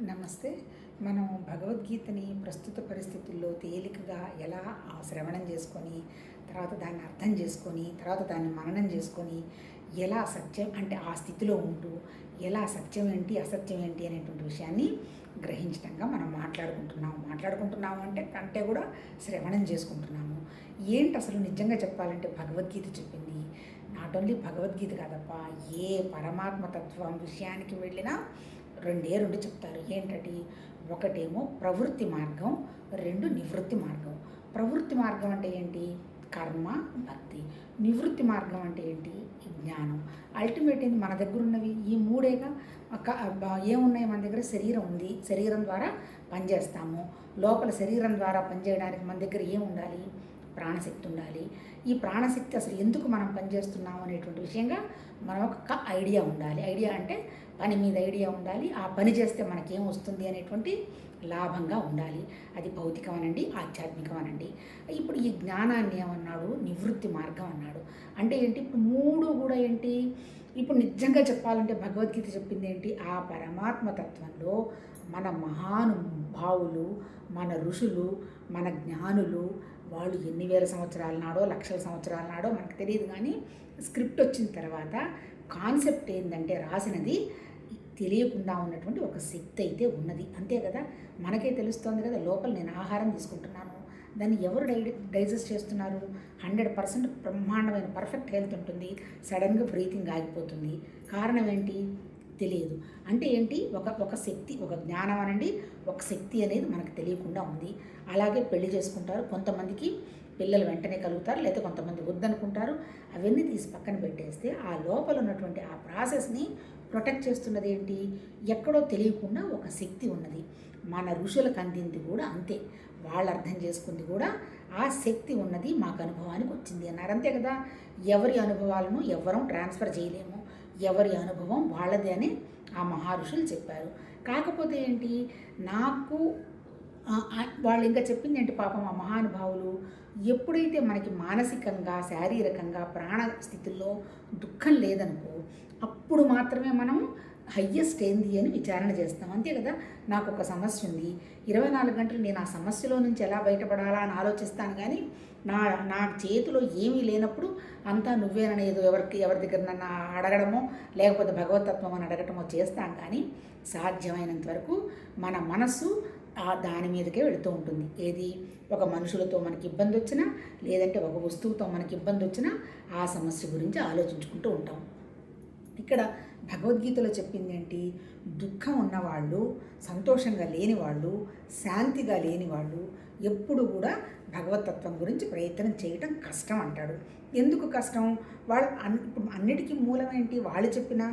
నమస్తే. మనం భగవద్గీతని ప్రస్తుత పరిస్థితుల్లో తేలికగా ఎలా శ్రవణం చేసుకొని, తర్వాత దాన్ని అర్థం చేసుకొని, తర్వాత దాన్ని మననం చేసుకొని, ఎలా సత్యం అంటే ఆ స్థితిలో ఉంటూ, ఎలా సత్యం ఏంటి, అసత్యం ఏంటి అనేటువంటి విషయాన్ని గ్రహించడంగా మనం మాట్లాడుకుంటున్నాము అంటే కూడా శ్రవణం చేసుకుంటున్నాము. ఏంటి అసలు నిజంగా చెప్పాలంటే భగవద్గీత చెప్పింది. నాట్ ఓన్లీ భగవద్గీత కాదప్పా, ఏ పరమాత్మ తత్వం విషయానికి వెళ్ళినా రెండు చెప్తారు. ఏంటంటే ఒకటేమో ప్రవృత్తి మార్గం, రెండు నివృత్తి మార్గం. ప్రవృత్తి మార్గం అంటే ఏంటి? కర్మ, భక్తి. నివృత్తి మార్గం అంటే ఏంటి? జ్ఞానం. అల్టిమేట్ ఏంటి? మన దగ్గర ఉన్నవి ఈ మూడేగా. ఏమున్నాయి మన దగ్గర? శరీరం ఉంది, శరీరం ద్వారా పనిచేస్తాము. లోపల శరీరం ద్వారా పనిచేయడానికి మన దగ్గర ఏముండాలి? ప్రాణశక్తి ఉండాలి. ఈ ప్రాణశక్తి అసలు ఎందుకు మనం పనిచేస్తున్నాము అనేటువంటి విషయంగా మనం ఒక ఐడియా ఉండాలి. ఐడియా అంటే పని మీద ఐడియా ఉండాలి. ఆ పని చేస్తే మనకేం వస్తుంది అనేటువంటి లాభంగా ఉండాలి. అది భౌతికం అనండి, ఆధ్యాత్మికం అనండి. ఇప్పుడు ఈ జ్ఞానాన్ని ఏమన్నాడు? నివృత్తి మార్గం అన్నాడు. అంటే ఏంటి? ఇప్పుడు మూడు కూడా ఏంటి? ఇప్పుడు నిజంగా చెప్పాలంటే భగవద్గీత చెప్పింది ఏంటి? ఆ పరమాత్మ తత్వంలో మన మహానుభావులు, మన ఋషులు, మన జ్ఞానులు, వాళ్ళు ఎన్ని వేల సంవత్సరాల నాడో లక్షల సంవత్సరాల నాడో మనకు తెలియదు, కానీ స్క్రిప్ట్ వచ్చిన తర్వాత కాన్సెప్ట్ ఏంటంటే రాసినది తెలియకుండా ఉన్నటువంటి ఒక శక్తి అయితే ఉన్నది. అంతే కదా, మనకే తెలుస్తోంది కదా. లోపల నేను ఆహారం తీసుకుంటున్నాను, దాన్ని ఎవరు డైజెస్ట్ చేస్తున్నారు? 100% బ్రహ్మాండమైన పర్ఫెక్ట్ హెల్త్ ఉంటుంది, సడన్గా బ్రీతింగ్ ఆగిపోతుంది. కారణం ఏంటి? తెలియదు. అంటే ఏంటి? ఒక శక్తి, ఒక జ్ఞానం అనండి, ఒక శక్తి అనేది మనకు తెలియకుండా ఉంది. అలాగే పెళ్లి చేసుకుంటారు, కొంతమందికి పిల్లలు వెంటనే కలుగుతారు, లేకపోతే కొంతమంది వద్దనుకుంటారు. అవన్నీ తీసి పక్కన పెట్టేస్తే ఆ లోపల ఉన్నటువంటి ఆ ప్రాసెస్ని ప్రొటెక్ట్ చేస్తున్నది ఏంటి? ఎక్కడో తెలియకుండా ఒక శక్తి ఉన్నది. మన ఋషులకు అందింది కూడా అంతే, వాళ్ళు అర్థం చేసుకుంది కూడా ఆ శక్తి ఉన్నది, మాకు అనుభవానికి వచ్చింది అన్నారు. అంతే కదా. ఎవరి అనుభవాలను ఎవ్వరం ట్రాన్స్ఫర్ చేయలేము, ఎవరి అనుభవం వాళ్ళదే అని ఆ మహర్షులు చెప్పారు. కాకపోతే ఏంటి, నాకు వాళ్ళు ఇంకా చెప్పింది ఏంటి? పాపం ఆ మహానుభావులు ఎప్పుడైతే మనకి మానసికంగా, శారీరకంగా, ప్రాణ స్థితుల్లో దుఃఖం లేదనుకో, అప్పుడు మాత్రమే మనం హయ్యెస్ట్ ఏంది అని విచారణ చేస్తాం. అంతే కదా. నాకు ఒక సమస్య ఉంది, 24 గంటలు నేను ఆ సమస్యలో నుంచి ఎలా బయటపడాలా అని ఆలోచిస్తాను, కానీ నా చేతిలో ఏమీ లేనప్పుడు అంతా నువ్వేననేదో ఎవరి దగ్గర నన్ను అడగడమో లేకపోతే భగవతత్వం అని అడగటమో చేస్తాం. కానీ సాధ్యమైనంత వరకు మన మనస్సు దాని మీదకే వెళుతూ ఉంటుంది. ఏది? ఒక మనుషులతో మనకి ఇబ్బంది వచ్చినా, లేదంటే ఒక వస్తువుతో మనకి ఇబ్బంది వచ్చినా ఆ సమస్య గురించి ఆలోచించుకుంటూ ఉంటాం. ఇక్కడ భగవద్గీతలో చెప్పింది ఏంటి? దుఃఖం ఉన్నవాళ్ళు, సంతోషంగా లేనివాళ్ళు, శాంతిగా లేనివాళ్ళు ఎప్పుడు కూడా భగవతత్వం గురించి ప్రయత్నం చేయటం కష్టం అంటాడు. ఎందుకు కష్టం? వాళ్ళు ఇప్పుడు అన్నిటికీ మూలం ఏంటి? వాళ్ళు చెప్పిన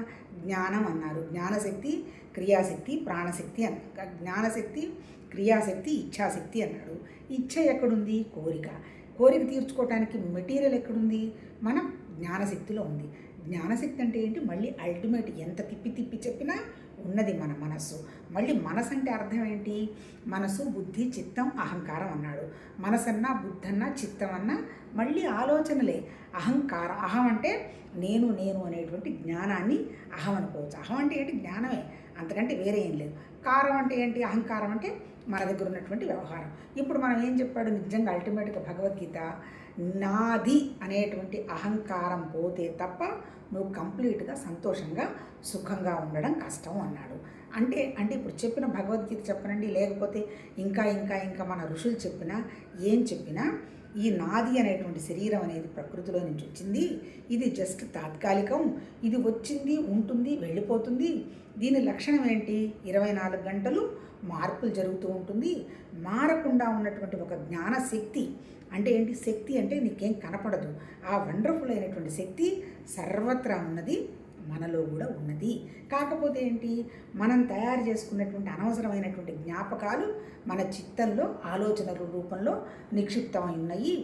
జ్ఞానం అన్నారు. జ్ఞానశక్తి, క్రియాశక్తి, ప్రాణశక్తి అన్నారు. జ్ఞానశక్తి, క్రియాశక్తి, ఇచ్ఛాశక్తి అన్నాడు. ఇచ్ఛ ఎక్కడుంది? కోరిక తీర్చుకోవటానికి మెటీరియల్ ఎక్కడుంది? మన జ్ఞానశక్తిలో ఉంది. జ్ఞానశక్తి అంటే ఏంటి? మళ్ళీ అల్టిమేట్ ఎంత తిప్పి చెప్పినా ఉన్నది మన మనస్సు. మళ్ళీ మనసు అంటే అర్థం ఏంటి? మనసు, బుద్ధి, చిత్తం, అహంకారం అన్నాడు. మనసన్నా, బుద్ధన్నా, చిత్తం అన్నా మళ్ళీ ఆలోచనలే. అహంకారం, అహం అంటే నేను అనేటువంటి జ్ఞానాన్ని అహం అనుకోవచ్చు. అహం అంటే ఏంటి? జ్ఞానమే, అంతకంటే వేరే ఏం లేదు. కారం అంటే ఏంటి? అహంకారం అంటే మన దగ్గర ఉన్నటువంటి వ్యవహారం. ఇప్పుడు మనం ఏం చెప్పాడు? నిజంగా అల్టిమేట్గా భగవద్గీత, నాది అనేటువంటి అహంకారం పోతే తప్ప నువ్వు కంప్లీట్గా సంతోషంగా, సుఖంగా ఉండడం కష్టం అన్నాడు. అంటే ఇప్పుడు చెప్పిన భగవద్గీత చెప్పనండి, లేకపోతే ఇంకా మన ఋషులు చెప్పినా, ఏం చెప్పినా ఈ నాది అనేటువంటి శరీరం అనేది ప్రకృతిలో నుంచి వచ్చింది. ఇది జస్ట్ తాత్కాలికం, ఇది వచ్చింది, ఉంటుంది, వెళ్ళిపోతుంది. దీని లక్షణం ఏంటి? 24 గంటలు మార్పులు జరుగుతూ ఉంటుంది. మారకుండా ఉన్నటువంటి ఒక జ్ఞానశక్తి అంటే ఏంటి? శక్తి అంటే నీకేం కనపడదు. ఆ వండర్ఫుల్ అయినటువంటి శక్తి సర్వత్రా ఉన్నది, మనలో కూడా ఉన్నది. కాకపోతే ఏంటి? మనం తయారు చేసుకున్నటువంటి అనవసరమైనటువంటి జ్ఞాపకాలు మన చిత్తంలో ఆలోచనల రూపంలో నిక్షిప్తమై ఉన్నాయి.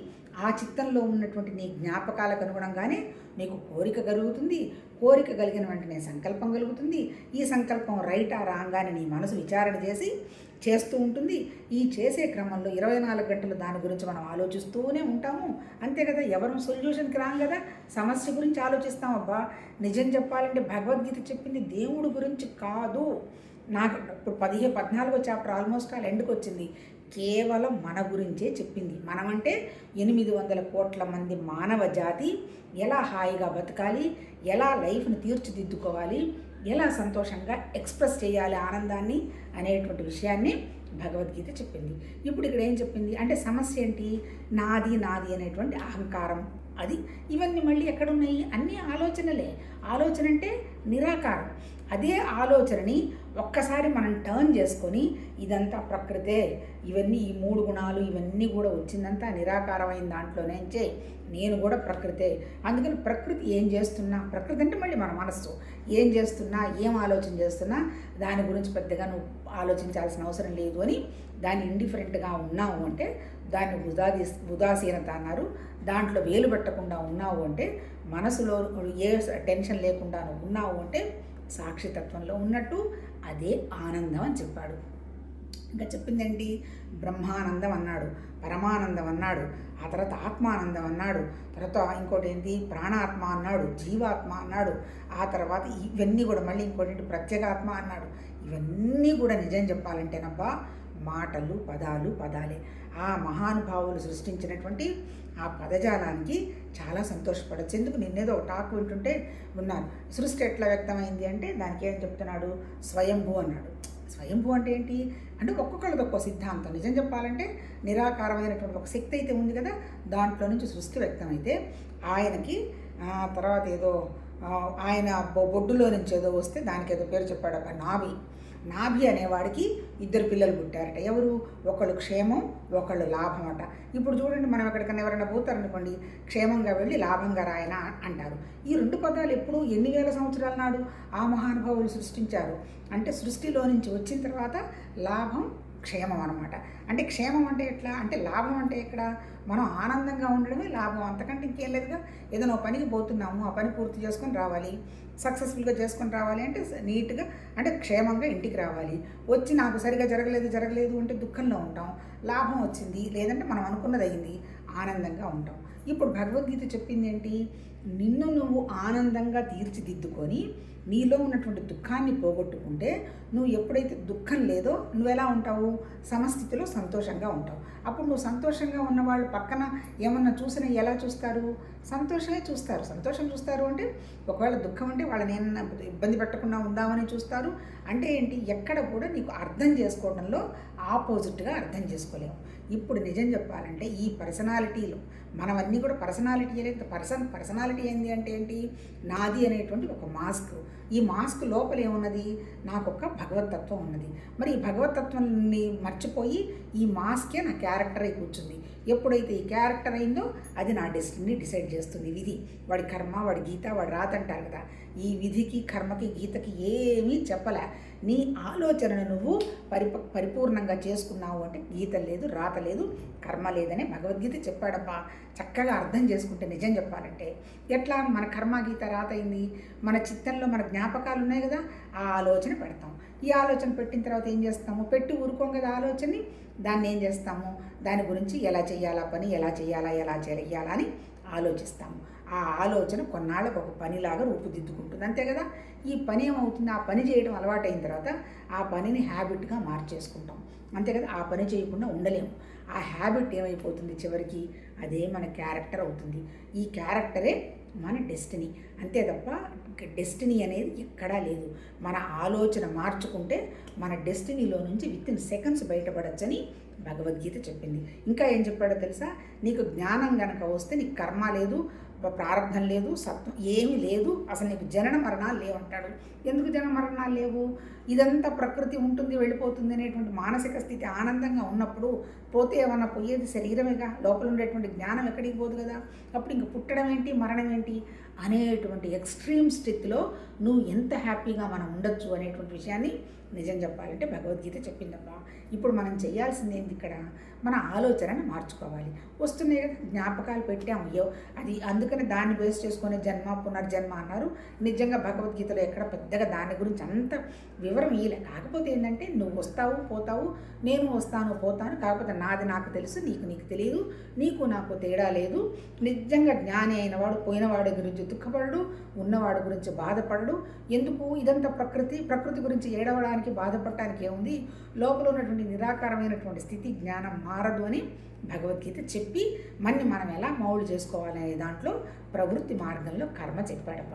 ఆ చిత్తంలో ఉన్నటువంటి నీ జ్ఞాపకాలకు అనుగుణంగానే నీకు కోరిక కలుగుతుంది. కోరిక కలిగిన వెంటనే సంకల్పం కలుగుతుంది. ఈ సంకల్పం రైటా రాగానే నీ మనసు విచారణ చేస్తూ ఉంటుంది. ఈ చేసే క్రమంలో 24 గంటలు దాని గురించి మనం ఆలోచిస్తూనే ఉంటాము. అంతే కదా. ఎవరు సొల్యూషన్కి రాం కదా, సమస్య గురించి ఆలోచిస్తాం. అబ్బా నిజం చెప్పాలంటే భగవద్గీత చెప్పింది దేవుడి గురించి కాదు, నాకు ఇప్పుడు 14వ చాప్టర్ ఆల్మోస్ట్ ఆల్ ఎండ్కి వచ్చింది. కేవలం మన గురించే చెప్పింది. మనమంటే 800 కోట్ల మంది మానవ జాతి ఎలా హాయిగా బతకాలి, ఎలా లైఫ్ని తీర్చిదిద్దుకోవాలి, ఎలా సంతోషంగా ఎక్స్ప్రెస్ చేయాలి ఆనందాన్ని అనేటువంటి విషయాన్ని భగవద్గీత చెప్పింది. ఇప్పుడు ఇక్కడ ఏం చెప్పింది అంటే సమస్య ఏంటి? నాది నాది అనేటువంటి అహంకారం. అది ఇవన్నీ మళ్ళీ ఎక్కడున్నాయి? అన్నీ ఆలోచనలే. ఆలోచన అంటే నిరాకారం. అదే ఆలోచనని ఒక్కసారి మనం టర్న్ చేసుకొని ఇదంతా ప్రకృతే, ఇవన్నీ ఈ 3 గుణాలు ఇవన్నీ కూడా వచ్చిందంతా నిరాకారమైన దాంట్లోనేంచే నేను కూడా ప్రకృతే. అందుకని ప్రకృతి ఏం చేస్తున్నా, ప్రకృతి అంటే మళ్ళీ మన మనస్సు ఏం చేస్తున్నా, ఏం ఆలోచన చేస్తున్నా దాని గురించి పెద్దగా నువ్వు ఆలోచించాల్సిన అవసరం లేదు అని దాన్ని ఇండిఫరెంట్గా ఉన్నావు అంటే దాన్ని ఉదాసీనత అన్నారు. దాంట్లో వేలు పెట్టకుండా ఉన్నావు అంటే, మనసులో ఏ టెన్షన్ లేకుండా నువ్వు ఉన్నావు అంటే సాక్షితత్వంలో ఉన్నట్టు. అదే ఆనందం అని చెప్పాడు. ఇంకా చెప్పిందేంటి? బ్రహ్మానందం అన్నాడు, పరమానందం అన్నాడు, ఆ తర్వాత ఆత్మానందం అన్నాడు, తర్వాత ఇంకోటి ఏంటి ప్రాణాత్మ అన్నాడు, జీవాత్మ అన్నాడు, ఆ తర్వాత ఇవన్నీ కూడా మళ్ళీ ఇంకోటి ప్రత్యేగాత్మ అన్నాడు. ఇవన్నీ కూడా నిజం చెప్పాలంటేనబ్బా మాటలు పదాలే. ఆ మహానుభావులు సృష్టించినటువంటి ఆ పదజాలానికి చాలా సంతోషపడచ్చు. ఎందుకు నిన్నేదో ఒక టాక్ వింటుంటే ఉన్నాను. సృష్టి ఎట్లా వ్యక్తమైంది అంటే దానికి ఏం చెప్తున్నాడు? స్వయంభూ అన్నాడు. స్వయంభూ అంటే ఏంటి అంటే ఒక్కొక్కళ్ళది ఒక్కో సిద్ధాంతం. నిజం చెప్పాలంటే నిరాకారమైనటువంటి ఒక శక్తి అయితే ఉంది కదా, దాంట్లో నుంచి సృష్టి వ్యక్తమైతే ఆయనకి తర్వాత ఏదో ఆయన బొడ్డులో నుంచి ఏదో వస్తే దానికి ఏదో పేరు చెప్పాడు. ఒక నాభి అనేవాడికి 2 పిల్లలు పుట్టారట. ఎవరు? ఒకళ్ళు క్షేమం, ఒకళ్ళు లాభం అట. ఇప్పుడు చూడండి, మనం ఎక్కడికన్నా ఎవరైనా పోతారనుకోండి, క్షేమంగా వెళ్ళి లాభంగా రాయన అంటారు. ఈ 2 పదాలు ఎప్పుడు ఎన్ని వేల సంవత్సరాల నాడు ఆ మహానుభావులు సృష్టించారు అంటే సృష్టిలో నుంచి వచ్చిన తర్వాత లాభం క్షేమం అనమాట. అంటే క్షేమం అంటే ఎట్లా అంటే లాభం అంటే ఎక్కడ? మనం ఆనందంగా ఉండడమే లాభం, అంతకంటే ఇంకేం లేదుగా. ఏదైనా పనికి పోతున్నాము, ఆ పని పూర్తి చేసుకొని రావాలి, సక్సెస్ఫుల్గా చేసుకొని రావాలి అంటే నీట్గా అంటే క్షేమంగా ఇంటికి రావాలి. వచ్చి నాకు సరిగా జరగలేదు అంటే దుఃఖంలో ఉంటాం. లాభం వచ్చింది లేదంటే మనం అనుకున్నది అయింది, ఆనందంగా ఉంటాం. ఇప్పుడు భగవద్గీత చెప్పింది ఏంటి? నిన్ను నువ్వు ఆనందంగా తీర్చిదిద్దుకొని నీలో ఉన్నటువంటి దుఃఖాన్ని పోగొట్టుకుంటే నువ్వు ఎప్పుడైతే దుఃఖం లేదో నువ్వు ఎలా ఉంటావు? సమస్థితిలో సంతోషంగా ఉంటావు. అప్పుడు నువ్వు సంతోషంగా ఉన్నవాళ్ళు పక్కన ఏమన్నా చూసినా ఎలా చూస్తారు? సంతోషమే చూస్తారు. సంతోషం చూస్తారు అంటే ఒకవేళ దుఃఖం అంటే వాళ్ళని ఏమన్నా ఇబ్బంది పెట్టకుండా ఉందామని చూస్తారు. అంటే ఏంటి? ఎక్కడ కూడా నీకు అర్థం చేసుకోవడంలో ఆపోజిట్గా అర్థం చేసుకోలేము. ఇప్పుడు నిజం చెప్పాలంటే ఈ పర్సనాలిటీలో మనవన్నీ కూడా పర్సనాలిటీ లేదు. పర్సనాలిటీ ఏంది అంటే ఏంటి? నాది అనేటువంటి ఒక మాస్క్. ఈ మాస్క్ లోపల ఏమున్నది? నాకు ఒక భగవతత్వం ఉన్నది. మరి ఈ భగవతత్వాన్ని మర్చిపోయి ఈ మాస్కే నా క్యారెక్టర్ అయి కూర్చుంది. ఎప్పుడైతే ఈ క్యారెక్టర్ అయిందో అది నా డెస్టినీ డిసైడ్ చేస్తుంది. విధి, వాడి కర్మ, వాడి గీత, వాడి రాత అంటారు కదా. ఈ విధికి, కర్మకి, గీతకి ఏమీ చెప్పలే. నీ ఆలోచనను నువ్వు పరిపూర్ణంగా చేసుకున్నావు అంటే గీత లేదు, రాత లేదు, కర్మ లేదని భగవద్గీత చెప్పాడబ్బా. చక్కగా అర్థం చేసుకుంటే నిజం చెప్పాలంటే ఎట్లా మన కర్మ, గీత, రాత అయింది? మన చిత్తంలో మన జ్ఞాపకాలు ఉన్నాయి కదా, ఆ ఆలోచన పెడతాం. ఈ ఆలోచన పెట్టిన తర్వాత ఏం చేస్తాము? పెట్టి ఊరుకోం కదా ఆలోచనని. దాన్ని ఏం చేస్తాము? దాని గురించి ఎలా చేయాలా పని, ఎలా చేయాలా అని ఆలోచిస్తాము. ఆ ఆలోచన కొన్నాళ్ళకు ఒక పనిలాగా రూపుదిద్దుకుంటుంది, అంతే కదా. ఈ పని ఏమవుతుంది? ఆ పని చేయడం అలవాటైన తర్వాత ఆ పనిని హ్యాబిట్గా మార్చేసుకుంటాం, అంతే కదా. ఆ పని చేయకుండా ఉండలేము. ఆ హ్యాబిట్ ఏమైపోతుంది చివరికి? అదే మన క్యారెక్టర్ అవుతుంది. ఈ క్యారెక్టరే మన డెస్టినీ, అంతే తప్ప డెస్టినీ అనేది ఎక్కడా లేదు. మన ఆలోచన మార్చుకుంటే మన డెస్టినీలో నుంచి వితిన్ సెకండ్స్ బయటపడచ్చని భగవద్గీత చెప్పింది. ఇంకా ఏం చెప్పాడో తెలుసా? నీకు జ్ఞానం గనక వస్తే నీకు కర్మ లేదు, ప్రారంధం లేదు, సత్వం ఏమీ లేదు, అసలు నీకు జనన మరణాలు లేవంటాడు. ఎందుకు జనన మరణాలు లేవు? ఇదంతా ప్రకృతి ఉంటుంది, వెళ్ళిపోతుంది అనేటువంటి మానసిక స్థితి ఆనందంగా ఉన్నప్పుడు పోతే ఏమన్నా పోయేది శరీరమేగా, లోపల ఉండేటువంటి జ్ఞానం ఎక్కడికి పోదు కదా. అప్పుడు ఇంక పుట్టడం ఏంటి, మరణం ఏంటి అనేటువంటి ఎక్స్ట్రీమ్ స్థితిలో నువ్వు ఎంత హ్యాపీగా మనం ఉండొచ్చు అనేటువంటి విషయాన్ని నిజం చెప్పాలంటే భగవద్గీత చెప్పిందబ్బా. ఇప్పుడు మనం చేయాల్సింది ఏంటి? ఇక్కడ మన ఆలోచనను మార్చుకోవాలి. వస్తున్నాయి కదా జ్ఞాపకాలు పెట్టాము, అది అందుకని దాన్ని బేస్ చేసుకునే జన్మ పునర్జన్మ అన్నారు. నిజంగా భగవద్గీతలో ఎక్కడ పెద్దగా దాని గురించి అంత వివరం ఇయ్యలే. కాకపోతే ఏంటంటే నువ్వు వస్తావు పోతావు, నేను వస్తాను పోతాను, కాకపోతే నాది నాకు తెలుసు, నీకు తెలియదు, నీకు నాకు తేడా లేదు. నిజంగా జ్ఞాని అయినవాడు పోయినవాడి గురించి దుఃఖపడడు, ఉన్నవాడి గురించి బాధపడడు, అన్నాడు. ఎందుకు ఇదంతా ప్రకృతి గురించి ఏడవడానికి బాధపడటానికి ఏముంది, లోపల ఉన్నటువంటి నిరాకారమైనటువంటి స్థితి జ్ఞానం మారదు అని భగవద్గీత చెప్పి మనం ఎలా మౌలు చేసుకోవాలనే దాంట్లో ప్రవృత్తి మార్గంలో కర్మ చెప్పాడప్ప.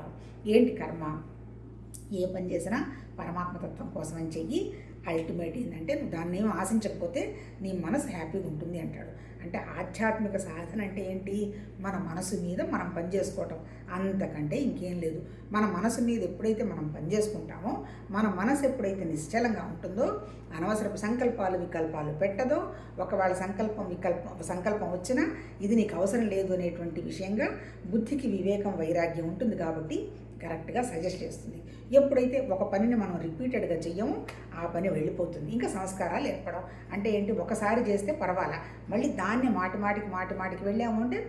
ఏంటి కర్మ? ఏ పని చేసినా పరమాత్మతత్వం కోసం అని చెయ్యి. అల్టిమేట్ ఏంటంటే నువ్వు దాన్ని ఏమి ఆశించకపోతే నీ మనసు హ్యాపీగా ఉంటుంది అంటాడు. అంటే ఆధ్యాత్మిక సాధన అంటే ఏంటి? మన మనసు మీద మనం పని చేసుకోవటం, అంతకంటే ఇంకేం లేదు. మన మనసు మీద ఎప్పుడైతే మనం పని చేసుకుంటామో, మన మనసు ఎప్పుడైతే నిశ్చలంగా ఉంటుందో, అనవసరపు సంకల్పాలు వికల్పాలు పెట్టదో, ఒకవేళ సంకల్పం వచ్చినా ఇది నీకు అవసరం లేదు అనేటువంటి విషయంగా బుద్ధికి వివేకం వైరాగ్యం ఉంటుంది. కాబట్టి కరెక్ట్గా సజెస్ట్ చేస్తుంది. ఎప్పుడైతే ఒక పనిని మనం రిపీటెడ్గా చెయ్యమో ఆ పని వెళ్ళిపోతుంది. ఇంకా సంస్కారాలు ఏర్పడవు. అంటే ఏంటి, ఒకసారి చేస్తే పర్వాలా, మళ్ళీ దాన్ని మాటిమాటికి వెళ్ళాము అంటే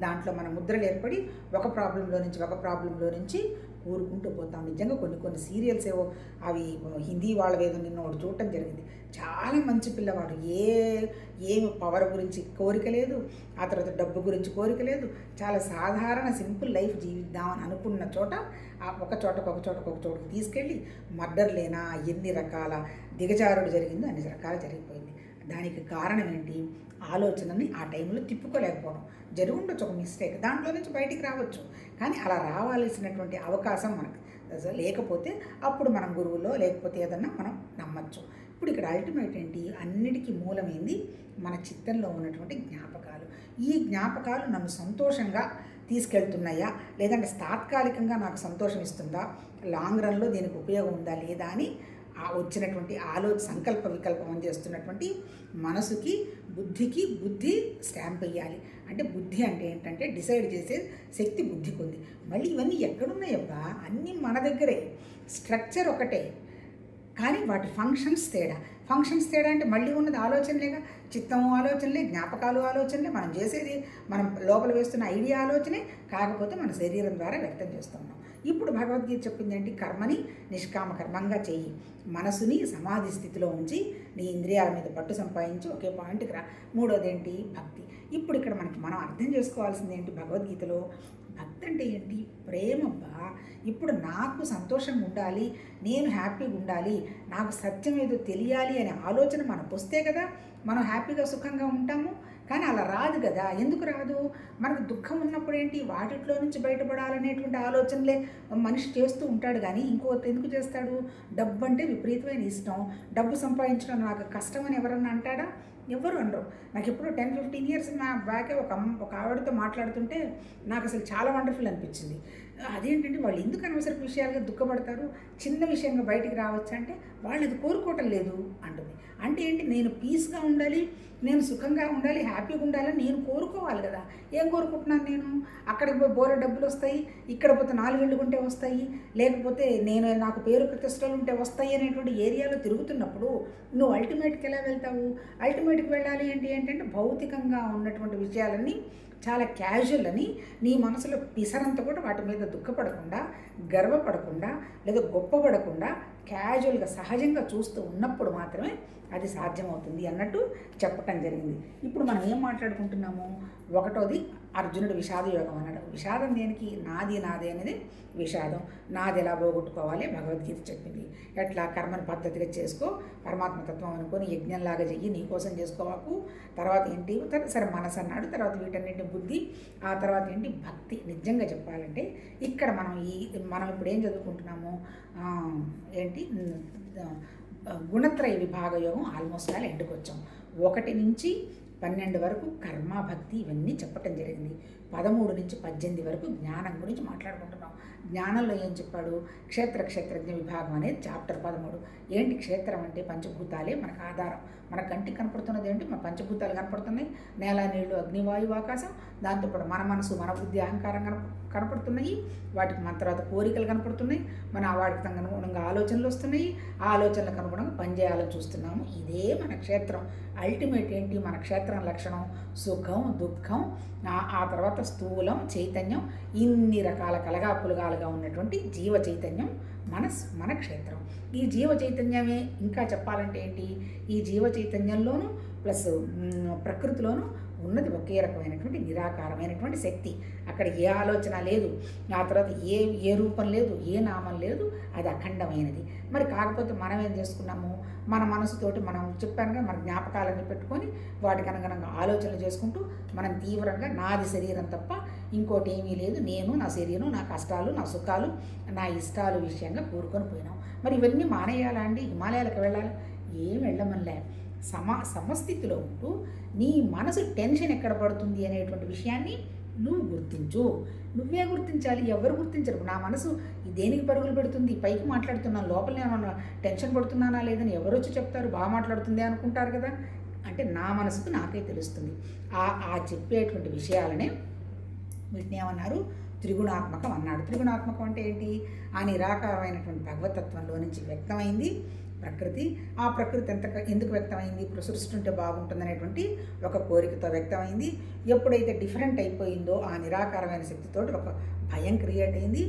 దాంట్లో మన ముద్రలు ఏర్పడి ఒక ప్రాబ్లంలో నుంచి కూరుకుంటూ పోతాం. నిజంగా కొన్ని సీరియల్స్ ఏవో అవి హిందీ వాళ్ళ ఏదో నిన్న ఒకటి చూడటం జరిగింది. చాలా మంచి పిల్లవాడు, ఏమి పవర్ గురించి కోరిక లేదు, ఆ తర్వాత డబ్బు గురించి కోరిక లేదు, చాలా సాధారణ సింపుల్ లైఫ్ జీవిద్దామని అనుకున్న చోట ఒక చోటకు తీసుకెళ్ళి మర్డర్ లేనా ఎన్ని రకాల దిగజారుడు జరిగిందో అన్ని రకాలు జరిగిపోయింది. దానికి కారణం ఏంటి? ఆలోచనని ఆ టైంలో తిప్పుకోలేకపోవడం. జరిగి ఉండొచ్చు ఒక మిస్టేక్, దాంట్లో నుంచి బయటికి రావచ్చు. కానీ అలా రావాల్సినటువంటి అవకాశం మనకు లేకపోతే అప్పుడు మనం గురువులో లేకపోతే ఏదన్నా మనం నమ్మచ్చు. ఇప్పుడు ఇక్కడ అల్టిమేట్ ఏంటి? అన్నిటికీ మూలమైంది మన చిత్తంలో ఉన్నటువంటి జ్ఞాపకాలు. ఈ జ్ఞాపకాలు నన్ను సంతోషంగా తీసుకెళ్తున్నాయా, లేదంటే తాత్కాలికంగా నాకు సంతోషం ఇస్తుందా, లాంగ్ రన్లో దీనికి ఉపయోగం ఉందా లేదా అని వచ్చినటువంటి సంకల్ప వికల్పం చేస్తున్నటువంటి మనసుకి బుద్ధి స్టాంప్ వేయాలి. అంటే బుద్ధి అంటే ఏంటంటే డిసైడ్ చేసే శక్తి బుద్ధికి ఉంది. మళ్ళీ ఇవన్నీ ఎక్కడున్నాయబ్బా? అన్నీ మన దగ్గరే, స్ట్రక్చర్ ఒకటే, కానీ వాటి ఫంక్షన్స్ తేడా అంటే మళ్ళీ ఉన్నది ఆలోచనలేగా. చిత్తము ఆలోచనలే, జ్ఞాపకాలు ఆలోచనలే, మనం చేసేది మనం లోపల వేస్తున్న ఐడియా ఆలోచనే, కాకపోతే మన శరీరం ద్వారా వ్యక్తం చేస్తున్నాం. ఇప్పుడు భగవద్గీత చెప్పింది ఏంటి? కర్మని నిష్కామ కర్మంగా చెయ్యి, మనసుని సమాధి స్థితిలో ఉంచి నీ ఇంద్రియాల మీద పట్టు సంపాదించి ఒకే పాయింట్కి రా. మూడోది ఏంటి? భక్తి. ఇప్పుడు ఇక్కడ మనం అర్థం చేసుకోవాల్సింది ఏంటి భగవద్గీతలో? భక్తి అంటే ఏంటి? ప్రేమబ్బా. ఇప్పుడు నాకు సంతోషంగా ఉండాలి, నేను హ్యాపీగా ఉండాలి, నాకు సత్యం ఏదో తెలియాలి అనే ఆలోచన మనకు వస్తే కదా మనం హ్యాపీగా సుఖంగా ఉంటాము. కానీ అలా రాదు కదా. ఎందుకు రాదు? మనకు దుఃఖం ఉన్నప్పుడు ఏంటి, వాటిలో నుంచి బయటపడాలనేటువంటి ఆలోచనలే మనిషి చేస్తూ ఉంటాడు. కానీ ఇంకోటి ఎందుకు చేస్తాడు? డబ్బు అంటే విపరీతమైన ఇష్టం, డబ్బు సంపాదించడం నాకు కష్టం అని ఎవరన్నా అంటాడా? ఎవరు అనరు. నాకు ఎప్పుడు 10-15 years బ్యాకే ఒక ఆవిడతో మాట్లాడుతుంటే నాకు అసలు చాలా వండర్ఫుల్ అనిపించింది. అదేంటంటే వాళ్ళు ఎందుకు అనవసరపు విషయాలుగా దుఃఖపడతారు, చిన్న విషయంగా బయటికి రావచ్చు అంటే వాళ్ళు అది కోరుకోవటం లేదు అంటుంది. అంటే ఏంటి? నేను పీస్గా ఉండాలి, నేను సుఖంగా ఉండాలి, హ్యాపీగా ఉండాలని నేను కోరుకోవాలి కదా. ఏం కోరుకుంటున్నాను నేను? అక్కడికి పోయి బోర డబ్బులు వస్తాయి, ఇక్కడ పోతే 4 ఇళ్ళు ఉంటే వస్తాయి, లేకపోతే నాకు పేరు ప్రతిష్టలు ఉంటే వస్తాయి అనేటువంటి ఏరియాలో తిరుగుతున్నప్పుడు నువ్వు అల్టిమేట్కి ఎలా వెళ్తావు? అల్టిమేట్కి వెళ్ళాలి ఏంటంటే భౌతికంగా ఉన్నటువంటి విషయాలన్నీ చాలా క్యాజువల్ అని నీ మనసులో పిసరంతా కూడా వాటి మీద దుఃఖపడకుండా, గర్వపడకుండా, లేదా గొప్పపడకుండా క్యాజువల్గా సహజంగా చూస్తూ ఉన్నప్పుడు మాత్రమే అది సాధ్యమవుతుంది అన్నట్టు చెప్పటం జరిగింది. ఇప్పుడు మనం ఏం మాట్లాడుకుంటున్నాము? ఒకటోది అర్జునుడు విషాద యోగం అన్నాడు. విషాదం దేనికి? నాది అనేది విషాదం. నాది ఎలా పోగొట్టుకోవాలి భగవద్గీత చెప్పింది. ఎట్లా? కర్మని పద్ధతిగా చేసుకో, పరమాత్మతత్వం అనుకొని యజ్ఞంలాగా చెయ్యి, నీకోసం చేసుకోవాకు. తర్వాత ఏంటి? సరే మనసు అన్నాడు, తర్వాత వీటన్నింటి బుద్ధి, ఆ తర్వాత ఏంటి? భక్తి. నిజంగా చెప్పాలంటే ఇక్కడ మనం ఇప్పుడు ఏం చదువుకుంటున్నాము? ఏంటి? గుణత్రయ విభాగ యోగం ఆల్మోస్ట్ ఆల్ ఎండ్కి వచ్చాం. 1 నుంచి 12 వరకు కర్మ, భక్తి ఇవన్నీ చెప్పటం జరిగింది. 13 నుంచి 18 వరకు జ్ఞానం గురించి మాట్లాడుకుంటున్నాం. జ్ఞానంలో ఏం చెప్పాడు? క్షేత్రజ్ఞ విభాగం అనేది చాప్టర్ 13. ఏంటి క్షేత్రం అంటే? పంచభూతాలే మనకు ఆధారం. మన కంటికి కనపడుతున్నది ఏంటి? మన పంచభూతాలు కనపడుతున్నాయి, నేల, నీళ్లు, అగ్ని, వాయువు, ఆకాశం. దాంతోపాటు మన మనసు, మన బుద్ధి, అహంకారం కనపడుతున్నాయి. వాటికి మన తర్వాత కోరికలు కనపడుతున్నాయి, వాటికి అనుగుణంగా ఆలోచనలు వస్తున్నాయి, ఆ ఆలోచనలకు అనుగుణంగా పనిచేయాలని చూస్తున్నాము. ఇదే మన క్షేత్రం. అల్టిమేట్ ఏంటి? మన క్షేత్రం లక్షణం సుఖం, దుఃఖం, ఆ తర్వాత స్థూలం, చైతన్యం, ఇన్ని రకాల కలగాపులగాలుగా ఉన్నటువంటి జీవ చైతన్యం మన క్షేత్రం. ఈ జీవ చైతన్యమే ఇంకా చెప్పాలంటే ఏంటి, ఈ జీవ చైతన్యంలోనూ ప్లస్ ప్రకృతిలోనూ ఉన్నది ఒకే రకమైనటువంటి నిరాకారమైనటువంటి శక్తి. అక్కడ ఏ ఆలోచన లేదు, ఆ తర్వాత ఏ రూపం లేదు, ఏ నామం లేదు, అది అఖండమైనది. మరి కాకపోతే మనం ఏం చేసుకున్నాము, మన మనసుతోటి మనం చెప్పానుగా మన జ్ఞాపకాలన్నీ పెట్టుకొని వాటికి అనుగుణంగా ఆలోచనలు చేసుకుంటూ మనం తీవ్రంగా నాది శరీరం తప్ప ఇంకోటి ఏమీ లేదు, నేను నా శరీరం, నా కష్టాలు, నా సుఖాలు, నా ఇష్టాలు విషయంగా కూరుకొని పోయినాం. మరి ఇవన్నీ మానేయాలా అండి? హిమాలయాలకు వెళ్ళాలి? ఏం వెళ్ళమనిలే. సమస్థితిలో ఉంటూ నీ మనసు టెన్షన్ ఎక్కడ పడుతుంది అనేటువంటి విషయాన్ని నువ్వు గుర్తించు. నువ్వే గుర్తించాలి, ఎవరు గుర్తించరు. నా మనసు దేనికి పరుగులు పెడుతుంది, పైకి మాట్లాడుతున్నాను, లోపల ఏమన్నా టెన్షన్ పడుతున్నానా లేదని ఎవరు వచ్చి చెప్తారు? బాగా మాట్లాడుతుంది అనుకుంటారు కదా. అంటే నా మనసుకు నాకే తెలుస్తుంది. ఆ చెప్పేటువంటి విషయాలనే వీటిని ఏమన్నారు, త్రిగుణాత్మకం అన్నాడు. త్రిగుణాత్మకం అంటే ఏంటి? ఆ నిరాకారమైనటువంటి భగవతత్వంలో నుంచి వ్యక్తమైంది ప్రకృతి. ఆ ప్రకృతి ఎందుకు వ్యక్తమైంది? ఇప్పుడు సృష్టి ఉంటే బాగుంటుందనేటువంటి ఒక కోరికతో వ్యక్తమైంది. ఎప్పుడైతే డిఫరెంట్ అయిపోయిందో ఆ నిరాకారమైన శక్తితోటి ఒక భయం క్రియేట్ అయింది.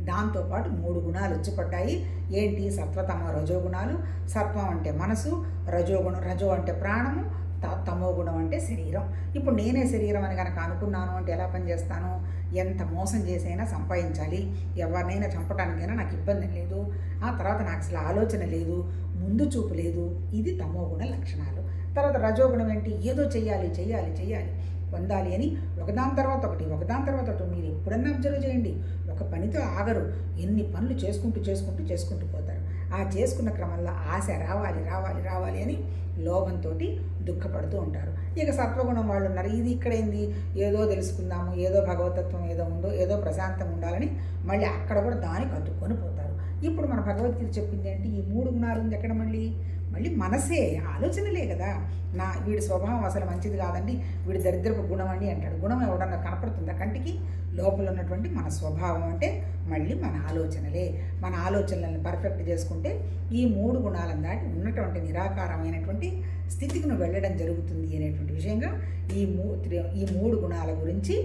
దాంతోపాటు 3 గుణాలు వచ్చిపడ్డాయి. ఏంటి? సత్వతమ రజోగుణాలు. సత్వం అంటే మనసు, రజో అంటే ప్రాణము, తమో గుణం అంటే శరీరం. ఇప్పుడు నేనే శరీరం అని కనుక అనుకున్నాను అంటే ఎలా పనిచేస్తాను? ఎంత మోసం చేసైనా సంపాదించాలి, ఎవరినైనా చంపడానికైనా నాకు ఇబ్బంది లేదు, ఆ తర్వాత నాకు అసలు ఆలోచన లేదు, ముందు చూపు లేదు. ఇది తమో గుణ లక్షణాలు. తర్వాత రజోగుణం ఏంటి? ఏదో చెయ్యాలి పొందాలి అని ఒకదాని తర్వాత ఒకటి మీరు ఎప్పుడన్నా అబ్జర్వ్ చేయండి. ఒక పనితో ఆగరు, ఎన్ని పనులు చేసుకుంటూ పోతారు. ఆ చేసుకున్న క్రమంలో ఆశ రావాలి అని లోభంతో దుఃఖపడుతూ ఉంటారు. ఇక సత్వగుణం వాళ్ళు ఉన్నారు, ఇది ఇక్కడైంది, ఏదో తెలుసుకుందాము, ఏదో భగవతత్వం ఏదో ఉందో, ఏదో ప్రశాంతంగా ఉండాలని మళ్ళీ అక్కడ కూడా దానికి అతుక్కొని పోతారు. ఇప్పుడు మన భగవద్గీత చెప్పింది ఏంటి? ఈ 3 గుణాలు ఉంది ఎక్కడ? మళ్ళీ మనసే, ఆలోచనలే కదా. వీడి స్వభావం అసలు మంచిది కాదండి, వీడి దరిద్రపు గుణం అండి అంటాడు. గుణం ఎవడన్నా కనపడుతుందా కంటికి? లోపల ఉన్నటువంటి మన స్వభావం అంటే మళ్ళీ మన ఆలోచనలే. మన ఆలోచనలను పర్ఫెక్ట్ చేసుకుంటే ఈ 3 గుణాలను దాటి ఉన్నటువంటి నిరాకారమైనటువంటి స్థితికి నువ్వు వెళ్ళడం జరుగుతుంది అనేటువంటి విషయంగా ఈ 3 గుణాల గురించి,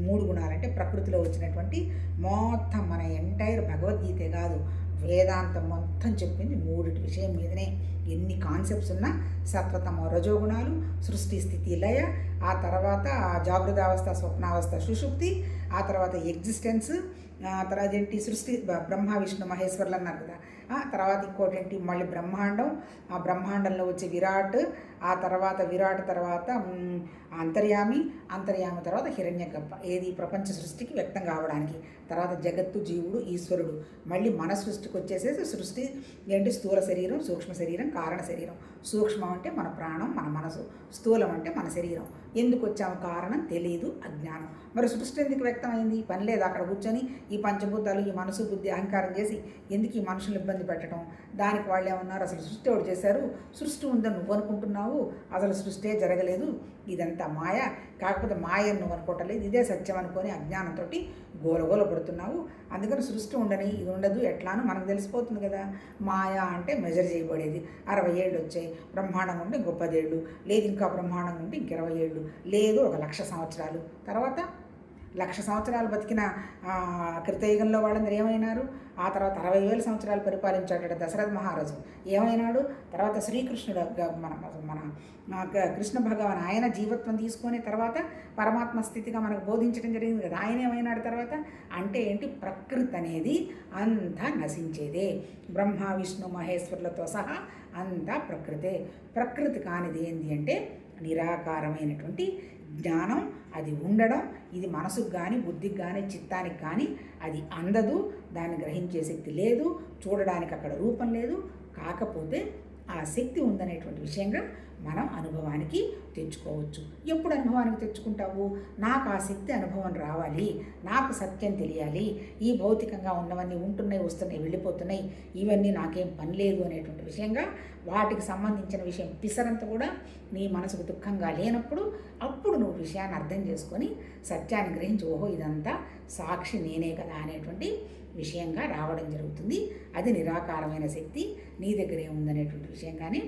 3 గుణాలంటే ప్రకృతిలో వచ్చినటువంటి మొత్తం మన ఎంటైర్ భగవద్గీతే కాదు, వేదాంతం మొత్తం చెప్పింది 3 విషయం మీదనే. ఎన్ని కాన్సెప్ట్స్ ఉన్నా సత్వతమ రజోగుణాలు, సృష్టి స్థితి లయ, ఆ తర్వాత జాగృతావస్థ, స్వప్నావస్థ, సుషుప్తి, ఆ తర్వాత ఎగ్జిస్టెన్స్, తర్వాత ఏంటి సృష్టి, బ్రహ్మ విష్ణు మహేశ్వర్లు అన్నారు కదా. తర్వాత ఇంకోటి ఏంటి, మళ్ళీ బ్రహ్మాండం, ఆ బ్రహ్మాండంలో వచ్చే విరాట్, ఆ తర్వాత విరాట్ తర్వాత అంతర్యామి తర్వాత హిరణ్యగర్భ. ఏది? ప్రపంచ సృష్టికి వ్యక్తం కావడానికి. తర్వాత జగత్తు, జీవుడు, ఈశ్వరుడు. మళ్ళీ మన సృష్టికి వచ్చేసేసి సృష్టి ఏంటి? స్థూల శరీరం, సూక్ష్మ శరీరం, కారణ శరీరం. సూక్ష్మం అంటే మన ప్రాణం, మన మనసు. స్థూలం అంటే మన శరీరం. ఎందుకు వచ్చాము? కారణం తెలియదు, అజ్ఞానం. మరి సృష్టి ఎందుకు వ్యక్తమైంది? పని లేదు అక్కడ కూర్చొని ఈ పంచభూతాలు, ఈ మనసు, బుద్ధి, అహంకారం చేసి ఎందుకు ఈ మనుషులు ఇబ్బంది పెట్టడం? దానికి వాళ్ళు ఏమన్నారు? అసలు సృష్టి ఎవరు చేశారు? సృష్టి ఉందని నువ్వు అనుకుంటున్నావు, అసలు సృష్టి జరగలేదు, ఇదంతా మాయ. కాకపోతే మాయను నువ్వు అనుకోవట్లేదు, ఇదే సత్యం అనుకొని అజ్ఞానంతో గోలగోల పడుతున్నావు. అందుకని సృష్టి ఉండని, ఇది ఉండదు ఎట్లానో మనకు తెలిసిపోతుంది కదా. మాయ అంటే మెజర్ చేయబడేది. 60 ఏళ్ళు వచ్చాయి, బ్రహ్మాండంగా ఉంటే ఇంకో 10 ఏళ్ళు, లేదు ఇంకా బ్రహ్మాండంగా ఉంటే ఇంక 20 ఏళ్ళు, లేదు 1,00,000 సంవత్సరాలు. తర్వాత 1,00,000 సంవత్సరాలు బతికిన కృతయుగంలో వాళ్ళందరూ ఏమైనారు? ఆ తర్వాత 60,000 సంవత్సరాలు పరిపాలించాడు దశరథ మహారాజు, ఏమైనాడు? తర్వాత శ్రీకృష్ణుడు, మన కృష్ణ భగవాన్, ఆయన జీవత్వం తీసుకొని తర్వాత పరమాత్మ స్థితిగా మనకు బోధించడం జరిగింది కదా. ఆయన ఏమైనాడు తర్వాత? అంటే ఏంటి? ప్రకృతి అనేది అంతా నశించేదే. బ్రహ్మ విష్ణు మహేశ్వరులతో సహా అంతా ప్రకృతే. ప్రకృతి కానిది ఏంటి అంటే నిరాకారమైనటువంటి జ్ఞానం. అది ఉండడం, ఇది మనసుకు కానీ, బుద్ధికి కానీ, చిత్తానికి కానీ అది అందదు. దాన్ని గ్రహించే శక్తి లేదు, చూడడానికి అక్కడ రూపం లేదు. కాకపోతే ఆ శక్తి ఉందనేటువంటి విషయంగా మనం అనుభవానికి తెచ్చుకోవచ్చు. ఎప్పుడు అనుభవానికి తెచ్చుకుంటావు? నాకు ఆ శక్తి అనుభవం రావాలి, నాకు సత్యం తెలియాలి, ఈ భౌతికంగా ఉన్నవన్నీ ఉంటున్నాయి, వస్తున్నాయి, వెళ్ళిపోతున్నాయి, ఇవన్నీ నాకేం పని లేదు అనేటువంటి విషయంగా వాటికి సంబంధించిన విషయం పిసరంత కూడా నీ మనసుకు దుఃఖంగా లేనప్పుడు అప్పుడు నువ్వు విషయాన్ని అర్థం చేసుకొని సత్యాన్ని గ్రహించి, ఓహో ఇదంతా సాక్షి నేనే కదా అనేటువంటి విషయంగా రావడం జరుగుతుంది. అది నిరాకారమైన శక్తి నీ దగ్గరే ఉందనేటువంటి విషయంగానే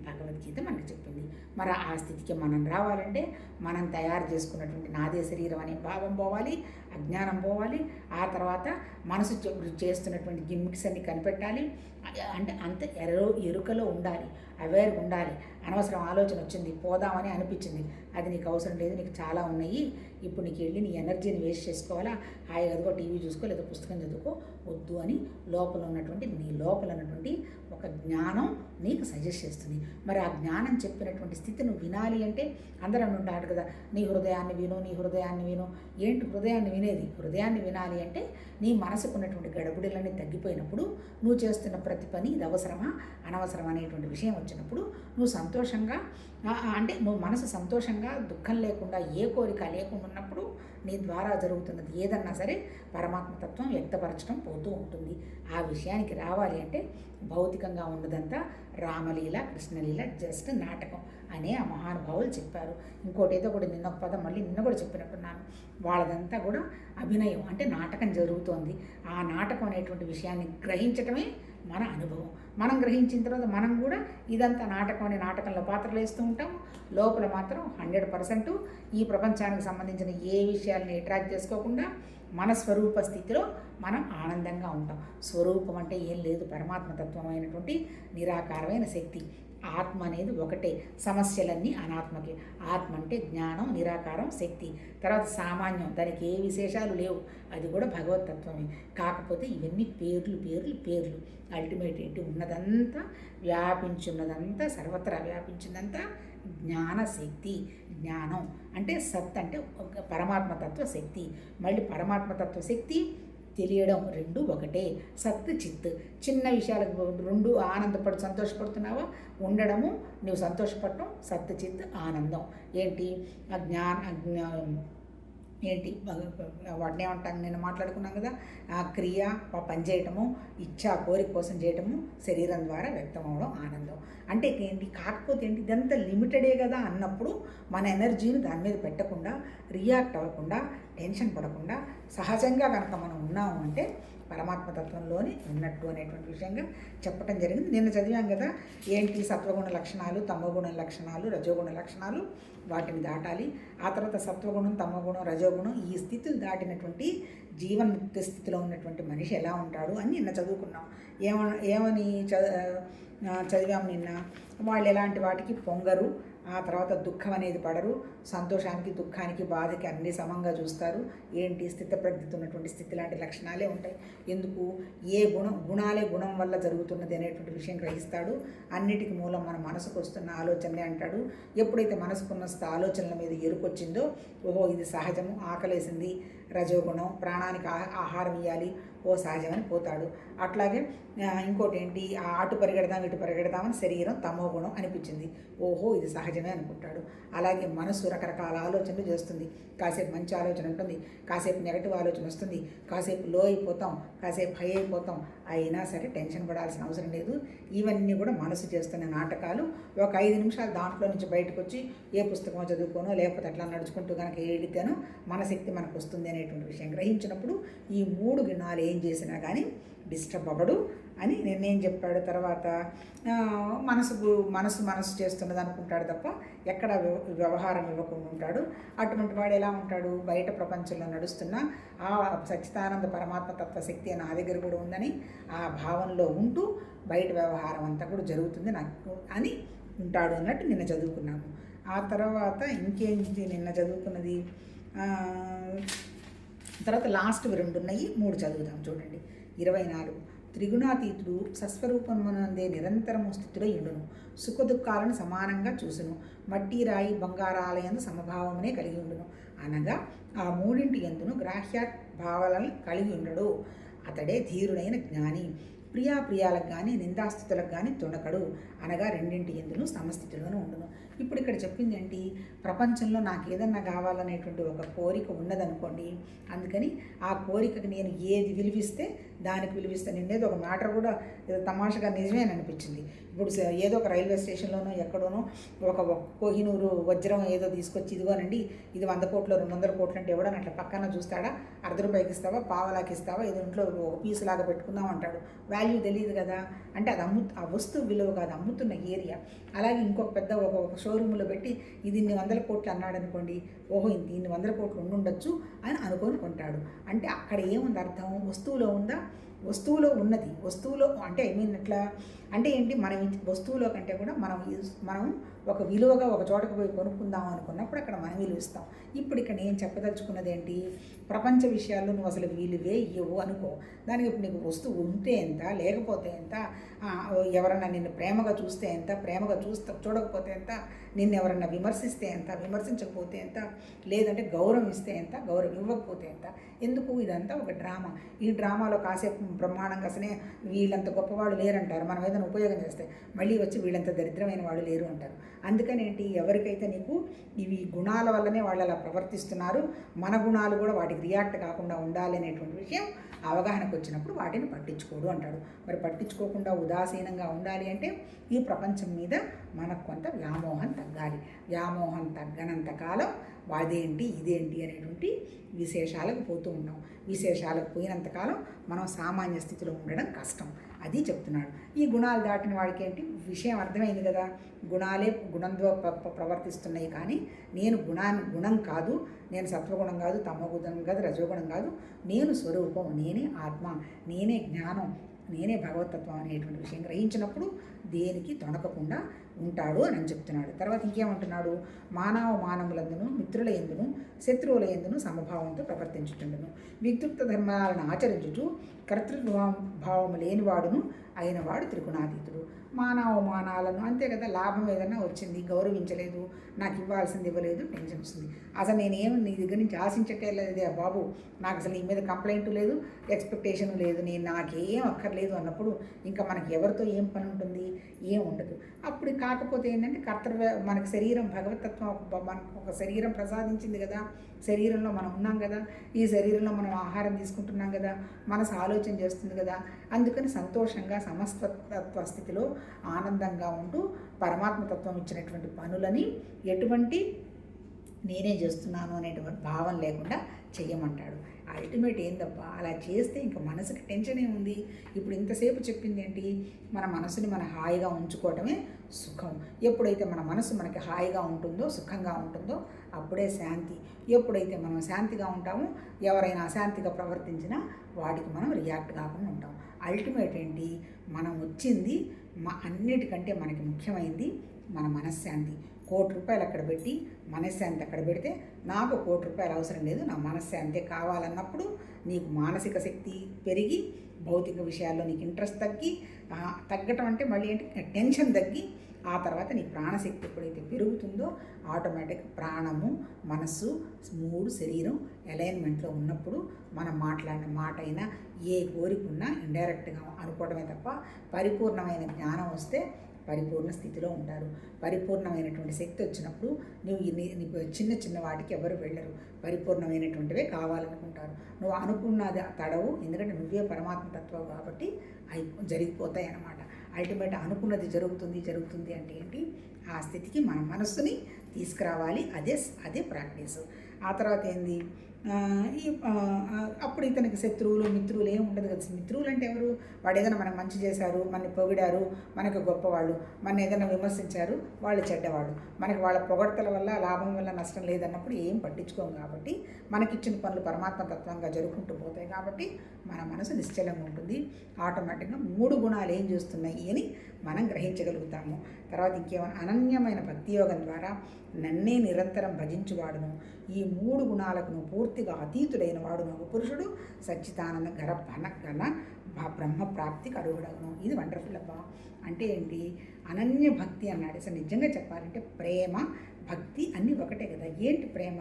భగవద్గీత మనకి చెప్పింది. మరి ఆ స్థితికి మనం రావాలంటే మనం తయారు చేసుకున్నటువంటి నాదే శరీరం అనే భావం పోవాలి, అజ్ఞానం పోవాలి. ఆ తర్వాత మనసు చేస్తున్నటువంటి గిమ్మిక్స్ అన్ని కనిపెట్టాలి. అంటే అంత ఎరుకలో ఉండాలి, అవేర్గా ఉండాలి. అనవసరం ఆలోచన వచ్చింది, పోదామని అనిపించింది, అది నీకు అవసరం లేదు, నీకు చాలా ఉన్నాయి, ఇప్పుడు నీకు వెళ్ళి నీ ఎనర్జీని వేస్ట్ చేసుకోవాలా, హాయిగా అదిగో టీవీ చూసుకో లేదా పుస్తకం చదువుకో, వద్దు అని లోపల ఉన్నటువంటి నీ లోపల ఉన్నటువంటి ఒక జ్ఞానం నీకు సజెస్ట్ చేస్తుంది. మరి ఆ జ్ఞానం చెప్పినటువంటి స్థితి నువ్వు వినాలి అంటే అందరూ అంటారు కదా, నీ హృదయాన్ని విను, నీ హృదయాన్ని విను. ఏంటి హృదయాన్ని వినేది? హృదయాన్ని వినాలి అంటే నీ మనసుకు ఉన్నటువంటి గడబిడలన్నీ తగ్గిపోయినప్పుడు, నువ్వు చేస్తున్న ప్రతి పని ఇది అవసరమా అనవసరం అనేటువంటి విషయం వచ్చినప్పుడు నువ్వు సంతోషంగా, అంటే నువ్వు మనసు సంతోషంగా దుఃఖం లేకుండా ఏ కోరిక లేకుండా ఉన్నప్పుడు నీ ద్వారా జరుగుతున్నది ఏదన్నా సరే పరమాత్మతత్వం వ్యక్తపరచడం పోతూ ఉంటుంది. ఆ విషయానికి రావాలి అంటే భౌతికంగా ఉన్నదంతా రామలీల, కృష్ణలీల, జస్ట్ నాటకం అనే ఆ మహానుభావులు చెప్పారు. ఇంకోటి ఏదో కూడా నిన్న ఒక పదం మళ్ళీ నిన్న కూడా చెప్పినట్టున్నాను, వాళ్ళదంతా కూడా అభినయం, అంటే నాటకం జరుగుతోంది. ఆ నాటకం అనేటువంటి విషయాన్ని గ్రహించటమే మన అనుభవం. మనం గ్రహించిన తర్వాత మనం కూడా ఇదంతా నాటకం అనే నాటకంలో పాత్రలు వేస్తూ ఉంటాం. లోపల మాత్రం 100% ఈ ప్రపంచానికి సంబంధించిన ఏ విషయాల్ని అట్రాక్ట్ చేసుకోకుండా మన స్వరూప స్థితిలో మనం ఆనందంగా ఉంటాం. స్వరూపం అంటే ఏం లేదు, పరమాత్మతత్వమైనటువంటి నిరాకారమైన శక్తి. ఆత్మ అనేది ఒకటే, సమస్యలన్నీ అనాత్మకి. ఆత్మ అంటే జ్ఞానం, నిరాకారం, శక్తి. తర్వాత సామాన్యం, దానికి ఏ విశేషాలు లేవు, అది కూడా భగవతత్వమే. కాకపోతే ఇవన్నీ పేర్లు. అల్టిమేట్ ఏంటి? ఉన్నదంతా వ్యాపించున్నదంతా, సర్వత్రా వ్యాపించిందంతా జ్ఞానశక్తి. జ్ఞానం అంటే సత్, అంటే పరమాత్మతత్వ శక్తి. మళ్ళీ పరమాత్మతత్వ శక్తి తెలియడం రెండు ఒకటే. సత్ చిత్, చిన్న విషయాలకు రెండు ఆనందపడు సంతోషపడుతున్నావా, ఉండడము నువ్వు సంతోషపడటం, సత్ చిత్ ఆనందం. ఏంటి? ఏంటి వాటిని ఏమంటాను, నేను మాట్లాడుకున్నాను కదా, ఆ క్రియ పనిచేయటము, ఇచ్చా కోరిక కోసం చేయటము, శరీరం ద్వారా వ్యక్తం అవడం ఆనందం. అంటే ఏంటి? కాకపోతే ఏంటి, ఇదంతా లిమిటెడే కదా అన్నప్పుడు మన ఎనర్జీని దాని మీద పెట్టకుండా, రియాక్ట్ అవ్వకుండా, టెన్షన్ పడకుండా సహజంగా కనుక మనం ఉన్నాము అంటే పరమాత్మతత్వంలోనే ఉన్నట్టు అనేటువంటి విషయంగా చెప్పటం జరిగింది. నిన్న చదివాం కదా, ఏంటి సత్వగుణ లక్షణాలు, తమోగుణ లక్షణాలు, రజోగుణ లక్షణాలు, వాటిని దాటాలి. ఆ తర్వాత సత్వగుణం, తమోగుణం, రజోగుణం ఈ స్థితులు దాటినటువంటి జీవన్ముక్త స్థితిలో ఉన్నటువంటి మనిషి ఎలా ఉంటాడు అని నిన్న చదువుకున్నాం. ఏమని చదివాం నిన్న? వాళ్ళు ఎలాంటి వాటికి పొంగరు, ఆ తర్వాత దుఃఖం అనేది పడరు, సంతోషానికి, దుఃఖానికి, బాధకి అన్ని సమంగా చూస్తారు. ఏంటి? స్థితప్రజ్ఞత ఉన్నటువంటి స్థితి లాంటి లక్షణాలే ఉంటాయి. ఎందుకు? ఏ గుణాలే గుణం వల్ల జరుగుతున్నది అనేటువంటి విషయం గ్రహిస్తాడు. అన్నిటికీ మూలం మన మనసుకు వస్తున్న ఆలోచనలే అంటాడు. ఎప్పుడైతే మనసుకున్న ఆలోచనల మీద ఎరుకొచ్చిందో, ఓహో ఇది సహజము, ఆకలేసింది, రజోగుణం, ప్రాణానికి ఆహారం ఇవ్వాలి, ఓ సహజమని పోతాడు. అట్లాగే ఇంకోటి ఏంటి, అటు పరిగెడదాం ఇటు పరిగెడదామని శరీరం తమోగుణం అనిపించింది, ఓహో ఇది సహజమే అనుకుంటాడు. అలాగే మనసు రకరకాల ఆలోచనలు చేస్తుంది. కాసేపు మంచి ఆలోచన ఉంటుంది, కాసేపు నెగటివ్ ఆలోచన వస్తుంది, కాసేపు లో అయిపోతాం, కాసేపు హై అయిపోతాం. అయినా సరే టెన్షన్ పడాల్సిన అవసరం లేదు. ఇవన్నీ కూడా మనసు చేస్తున్న నాటకాలు. ఒక 5 నిమిషాలు దాంట్లో నుంచి బయటకు వచ్చి ఏ పుస్తకమో చదువుకోనో లేకపోతే అట్లా నడుచుకుంటూ కనుక ఏడితేనో మన శక్తి మనకు వస్తుంది అనేటువంటి విషయం గ్రహించినప్పుడు ఈ 3 గుణాలు ఏం చేసినా కానీ డిస్టర్బ్ అవ్వడు అని నిర్ణయం చెప్పాడు. తర్వాత మనసు చేస్తున్నది అనుకుంటాడు తప్ప ఎక్కడ వ్యవహారం ఇవ్వకుండా ఉంటాడు. అటువంటి వాడు ఎలా ఉంటాడు? బయట ప్రపంచంలో నడుస్తున్న ఆ సచ్చిదానంద పరమాత్మ తత్వశక్తి నా దగ్గర కూడా ఉందని ఆ భావంలో ఉంటూ బయట వ్యవహారం అంతా కూడా జరుగుతుంది నాకు అని ఉంటాడు అన్నట్టు నిన్న చదువుకున్నాము. ఆ తర్వాత ఇంకేంటి నిన్న చదువుకున్నది? తర్వాత లాస్ట్ 2 ఉన్నాయి, 3 చదువుదాం. చూడండి 24. త్రిగుణాతీతుడు సస్వరూపమునందే నిరంతరము స్థితిలో ఇండును, సుఖదుఖాలను సమానంగా చూసును, మట్టి రాయి బంగారాలయందు సమభావమునే కలిగి ఉండును. అనగా ఆ 3 ఎందును గ్రాహ్యభావాలను కలిగి ఉండడు. అతడే ధీరుడైన జ్ఞాని. ప్రియాప్రియాలకు కానీ నిందాస్థితులకు కానీ తొణకడు. అనగా 2 ఎందును సమస్థితిలోనూ ఉండును. ఇప్పుడు ఇక్కడ చెప్పింది ఏంటి? ప్రపంచంలో నాకు ఏదన్నా కావాలనేటువంటి ఒక కోరిక ఉన్నదనుకోండి, అందుకని ఆ కోరికకి నేను ఏది విలువిస్తే దానికి విలువిస్తాను. నిన్నేదో ఒక మ్యాటర్ కూడా తమాషగా నిజమే అని అనిపించింది. ఇప్పుడు ఏదో ఒక రైల్వే స్టేషన్లోనో ఎక్కడోనో ఒక కోహినూరు వజ్రం ఏదో తీసుకొచ్చి, ఇదిగోనండి ఇది 100 కోట్లు 200 కోట్లు అంటే ఎవడని అట్లా పక్కన చూస్తాడా? ₹1 ఇస్తావా, పావలాకి ఇస్తావా, ఇది ఇంట్లో ఒక పీసు లాగా పెట్టుకుందాం అంటాడు. వాల్యూ తెలియదు కదా, అంటే అది ఆ వస్తువు విలువ కాదు, అమ్ముతున్న ఏరియా. అలాగే ఇంకొక పెద్ద ఒక షోరూంలో పెట్టి ఇది ఇన్ని వందల కోట్లు అన్నాడు అనుకోండి, ఓహో ఇన్ని వందల కోట్లు ఉండుండొచ్చు అని అనుకొని కొంటాడు. అంటే అక్కడ ఏముంది అర్థం, వస్తువులో ఉందా, వస్తువులో ఉన్నది, వస్తువులో అంటే ఐ మీన్ ఎట్లా అంటే ఏంటి, మనం వస్తువులో కంటే కూడా మనం ఒక విలువగా ఒక చోటకు పోయి కొనుక్కుందాం అనుకున్నప్పుడు అక్కడ మనం విలువ ఇస్తాం. ఇప్పుడు ఇక్కడ నేను చెప్పదలుచుకున్నది ఏంటి, ప్రపంచ విషయాల్లో నువ్వు అసలు విలువే ఇవ్వు అనుకో, దానికి ఇప్పుడు నీకు వస్తువు ఉంటే ఎంత, లేకపోతే ఎంత, ఎవరన్నా నిన్ను ప్రేమగా చూస్తే ఎంత, ప్రేమగా చూడకపోతే ఎంత, నిన్ను ఎవరన్నా విమర్శిస్తే ఎంత, విమర్శించకపోతే ఎంత, లేదంటే గౌరవం ఇస్తే ఎంత, గౌరవం ఇవ్వకపోతే ఎంత, ఎందుకు ఇదంతా ఒక డ్రామా. ఈ డ్రామాలో కాసేపు బ్రహ్మాండంగా అసలే వీళ్ళంత గొప్పవాళ్ళు లేరంటారు, మనం ఏదైనా ఉపయోగం చేస్తే మళ్ళీ వచ్చి వీళ్ళంత దరిద్రమైన వాళ్ళు లేరు అంటారు. అందుకని ఏంటి, ఎవరికైతే నీకు ఇవి గుణాల వల్లనే వాళ్ళు అలా ప్రవర్తిస్తున్నారు, మన గుణాలు కూడా వాటికి రియాక్ట్ కాకుండా ఉండాలి అనేటువంటి విషయం అవగాహనకు వచ్చినప్పుడు వాటిని పట్టించుకోడు అంటాడు. మరి పట్టించుకోకుండా ఉదాసీనంగా ఉండాలి అంటే ఈ ప్రపంచం మీద మనకు కొంత వ్యామోహం తగ్గాలి. వ్యామోహం తగ్గనంత కాలం అదేంటి ఇదేంటి అనేటువంటి విశేషాలకు పోతూ ఉన్నాం. విశేషాలకు పోయినంతకాలం మనం సామాన్య స్థితిలో ఉండడం కష్టం, అది చెప్తున్నాడు. ఈ గుణాలు దాటిన వాడికి ఏంటి విషయం అర్థమైంది కదా, గుణాలే గుణంతో ప్రవర్తిస్తున్నాయి, కానీ నేను గుణం కాదు, నేను సత్వగుణం కాదు, తమోగుణం కాదు, రజోగుణం కాదు, నేను స్వరూపం, నేనే ఆత్మ, నేనే జ్ఞానం, నేనే భగవతత్వం అనేటువంటి విషయం గ్రహించినప్పుడు దేనికి తొణకకుండా ఉంటాడు అని చెప్తున్నాడు. తర్వాత ఇంకేమంటున్నాడు, మానవులందును మిత్రుల ఎందును శత్రువుల ఎందును సమభావంతో ప్రవర్తించుచుండును, విద్యుక్త ధర్మాలను ఆచరించుచు కర్తృభావము లేనివాడును అయినవాడు త్రిగుణాతీతుడు. మానాలను అంతే కదా, లాభం ఏదైనా వచ్చింది, గౌరవించలేదు, నాకు ఇవ్వాల్సింది ఇవ్వలేదు, టెన్షన్ వస్తుంది. అసలు నేనేం నీ దగ్గర నుంచి ఆశించట్లేదే బాబు, నాకు అసలు నీ మీద కంప్లైంట్ లేదు, ఎక్స్పెక్టేషన్ లేదు, నాకేం అక్కర్లేదు అన్నప్పుడు ఇంకా మనకి ఎవరితో ఏం పని ఉంటుంది, ఏం ఉండదు. అప్పుడు కాకపోతే ఏంటంటే మనకి శరీరం భగవతత్వం మనకు ఒక శరీరం ప్రసాదించింది కదా, శరీరంలో మనం ఉన్నాం కదా, ఈ శరీరంలో మనం ఆహారం తీసుకుంటున్నాం కదా, మనసు ఆలోచన చేస్తుంది కదా, అందుకని సంతోషంగా సమస్తత్వ స్థితిలో ఆనందంగా ఉంటూ పరమాత్మతత్వం ఇచ్చినటువంటి పనులని ఎటువంటి నేనే చేస్తున్నాను అనేటువంటి భావం లేకుండా చెయ్యమంటాడు. అల్టిమేట్ ఏందబ్బా, అలా చేస్తే ఇంకా మనసుకి టెన్షన్ ఏముంది. ఇప్పుడు ఇంతసేపు చెప్పింది ఏంటి, మన మనసుని మన హాయిగా ఉంచుకోవటమే సుఖం. ఎప్పుడైతే మన మనసు మనకి హాయిగా ఉంటుందో, సుఖంగా ఉంటుందో అప్పుడే శాంతి. ఎప్పుడైతే మనం శాంతిగా ఉంటామో ఎవరైనా అశాంతిగా ప్రవర్తించినా వాటికి మనం రియాక్ట్ కాకుండా ఉంటాం. అల్టిమేట్ ఏంటి, మనం వచ్చింది అన్నిటికంటే మనకి ముఖ్యమైనది మన మనశ్శాంతి. ₹1,00,00,000 అక్కడ పెట్టి మనశ్శాంతి అక్కడ పెడితే నాకు ₹1,00,00,000 అవసరం లేదు, నా మనశ్శాంతి కావాలన్నప్పుడు నీకు మానసిక శక్తి పెరిగి భౌతిక విషయాల్లో నీకు ఇంట్రెస్ట్ తగ్గటం అంటే మళ్ళీ ఏంటి టెన్షన్ తగ్గి ఆ తర్వాత నీ ప్రాణశక్తి ఎప్పుడైతే పెరుగుతుందో ఆటోమేటిక్ ప్రాణము మనస్సు 3 శరీరం అలైన్మెంట్లో ఉన్నప్పుడు మనం మాట్లాడిన మాట అయినా ఏ కోరిక ఉన్నా ఇండైరెక్ట్గా అనుకోవడమే తప్ప పరిపూర్ణమైన జ్ఞానం వస్తే పరిపూర్ణ స్థితిలో ఉంటారు. పరిపూర్ణమైనటువంటి శక్తి వచ్చినప్పుడు నువ్వు చిన్న వాటికి ఎవరు వెళ్ళరు, పరిపూర్ణమైనటువంటివే కావాలనుకుంటారు. నువ్వు అనుకున్నది తడవు, ఎందుకంటే నువ్వే పరమాత్మ తత్వం కాబట్టి అవి జరిగిపోతాయి అన్నమాట. అల్టిమేట్ అనుకున్నది జరుగుతుంది అంటే ఏంటి, ఆ స్థితికి మన మనస్సుని తీసుకురావాలి, అదే ప్రాక్టీస్. ఆ తర్వాత ఏంది, అప్పుడు ఇతనికి శత్రువులు మిత్రులు ఏమి ఉండదు కదా. మిత్రులు అంటే ఎవరు, వాడు ఏదైనా మనకు మంచి చేశారు, మనని పొగిడారు, మనకు గొప్పవాళ్ళు, మన ఏదైనా విమర్శించారు, వాళ్ళు చెడ్డవాళ్ళు, మనకి వాళ్ళ పొగడ్తల వల్ల లాభం వల్ల నష్టం లేదన్నప్పుడు ఏం పట్టించుకోము. కాబట్టి మనకిచ్చిన పనులు పరమాత్మ తత్వంగా జరుగుకుంటూ పోతాయి కాబట్టి మన మనసు నిశ్చలంగా ఉంటుంది. ఆటోమేటిక్గా 3 గుణాలు ఏం చేస్తున్నాయి అని మనం గ్రహించగలుగుతాము. తర్వాత ఇంకేమైనా అనన్యమైన భక్తి యోగం ద్వారా నన్నే నిరంతరం భజించువాడును, ఈ 3 గుణాలకు పూర్తిగా అతీతుడైన వాడును ఒక పురుషుడు సచ్చిదానంద ఘన బ్రహ్మ ప్రాప్తికి అడుగుడను. ఇది వండర్ఫుల్ అబ్బా. అంటే ఏంటి, అనన్య భక్తి అన్నాడు. అసలు నిజంగా చెప్పాలంటే ప్రేమ భక్తి అన్నీ ఒకటే కదా. ఏంటి ప్రేమ,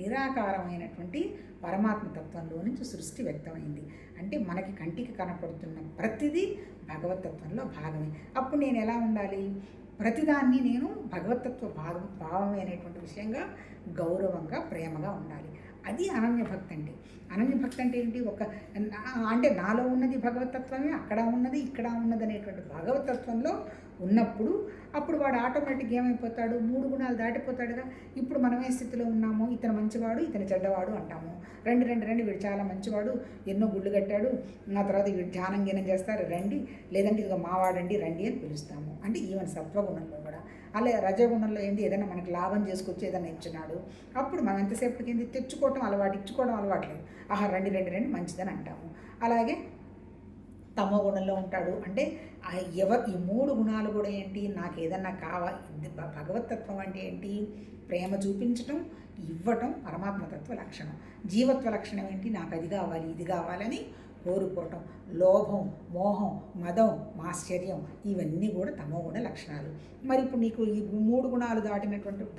నిరాకారమైనటువంటి పరమాత్మ తత్వంలో నుంచి సృష్టి వ్యక్తమైంది. అంటే మనకి కంటికి కనపడుతున్న ప్రతిదీ భగవతత్వంలో భాగమే. అప్పుడు నేను ఎలా ఉండాలి, ప్రతిదాన్ని నేను భగవతత్వ భావమే అనేటువంటి విషయంగా గౌరవంగా ప్రేమగా ఉండాలి. అది అనన్యభక్తి అంటే. అనన్యభక్తి అంటే ఏంటి, అంటే నాలో ఉన్నది భగవతత్వమే, అక్కడ ఉన్నది ఇక్కడ ఉన్నది అనేటువంటి భగవతత్వంలో ఉన్నప్పుడు అప్పుడు వాడు ఆటోమేటిక్గా ఏమైపోతాడు, 3 గుణాలు దాటిపోతాడుగా. ఇప్పుడు మనం ఏ స్థితిలో ఉన్నాము, ఇతను మంచివాడు ఇతను చెడ్డవాడు అంటాము. రండి రండి రండి, వీడు చాలా మంచివాడు, ఎన్నో గుళ్ళు కట్టాడు, ఆ తర్వాత వీడు ధ్యానం గినం చేస్తారు రండి, లేదంటే ఇదిగో మావాడండి రండి అని పిలుస్తాము. అంటే ఈవెన్ సత్వగుణంలో కూడా. అలా రజోగుణంలో ఏంటి, ఏదైనా మనకి లాభం చేసుకొచ్చి ఏదైనా ఇచ్చినాడు, అప్పుడు మనం ఎంతసేపటికి ఏంటి తెచ్చుకోవటం అలవాటు, ఇచ్చుకోవడం అలవాట్లేదు. ఆహా రండి రండి రండి మంచిదని అంటాము. అలాగే తమో గుణంలో ఉంటాడు అంటే ఈ 3 గుణాలు కూడా ఏంటి, నాకు ఏదన్నా భగవతత్వం అంటే ఏంటి, ప్రేమ చూపించటం, ఇవ్వటం పరమాత్మతత్వ లక్షణం. జీవత్వ లక్షణం ఏంటి, నాకు అది కావాలి ఇది కావాలని కోరుకోవటం. లోభం, మోహం, మదం, మాశ్చర్యం ఇవన్నీ కూడా తమోగుణ లక్షణాలు. మరి ఇప్పుడు నీకు ఈ 3 గుణాలు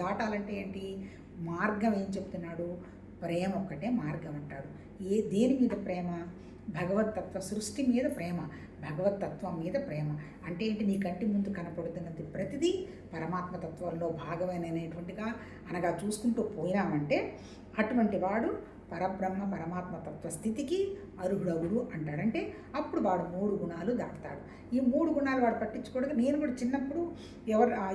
దాటాలంటే ఏంటి, మార్గం ఏం చెప్తున్నాడు, ప్రేమ ఒక్కటే మార్గం అంటాడు. దేని మీద ప్రేమ, భగవతత్వ సృష్టి మీద ప్రేమ, భగవతత్వం మీద ప్రేమ. అంటే ఏంటి, నీ కంటి ముందు కనపడుతున్నది ప్రతిదీ పరమాత్మతత్వంలో భాగమైనటువంటిగా అనగా చూసుకుంటూ పోయినామంటే అటువంటి వాడు పరబ్రహ్మ పరమాత్మతత్వ స్థితికి అర్హుడవుడు అంటాడంటే అప్పుడు వాడు 3 గుణాలు దాటుతాడు. ఈ 3 గుణాలు వాడు పట్టించుకోవడానికి, నేను కూడా చిన్నప్పుడు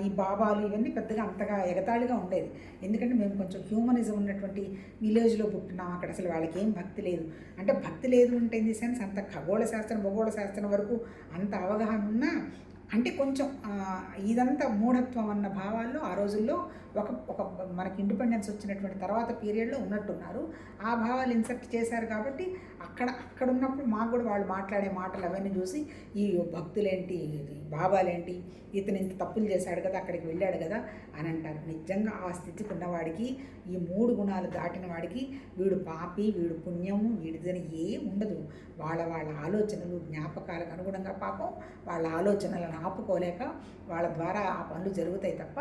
ఈ బాబాలు ఇవన్నీ పెద్దగా అంతగా ఎగతాళిగా ఉండేది. ఎందుకంటే మేము కొంచెం హ్యూమనిజం ఉన్నటువంటి విలేజ్లో పుట్టినాం. అక్కడ అసలు వాళ్ళకి ఏం భక్తి లేదు. అంటే భక్తి లేదు అంటే ఇన్ ది సెన్స్ అంత ఖగోళ శాస్త్రం భూగోళ శాస్త్రం వరకు అంత అవగాహన ఉన్నా అంటే కొంచెం ఇదంతా మూఢత్వం అన్న భావాల్లో ఆ రోజుల్లో ఒక మనకి ఇండిపెండెన్స్ వచ్చినటువంటి తర్వాత పీరియడ్లో ఉన్నట్టున్నారు. ఆ భావాలు ఇన్సెప్ట్ చేశారు కాబట్టి అక్కడ ఉన్నప్పుడు మాకు కూడా వాళ్ళు మాట్లాడే మాటలు అవన్నీ చూసి ఈ భక్తులేంటి, బాబాలేంటి, ఇతను ఇంత తప్పులు చేశాడు కదా, అక్కడికి వెళ్ళాడు కదా అని అంటారు. నిజంగా ఆ స్థితికి ఉన్నవాడికి, ఈ 3 గుణాలు దాటిన వాడికి వీడు పాపి, వీడు పుణ్యము, వీడిదని ఏం ఉండదు. వాళ్ళ ఆలోచనలు జ్ఞాపకాలకు అనుగుణంగా పాపం వాళ్ళ ఆలోచనలను ఆపుకోలేక వాళ్ళ ద్వారా ఆ పనులు జరుగుతాయి తప్ప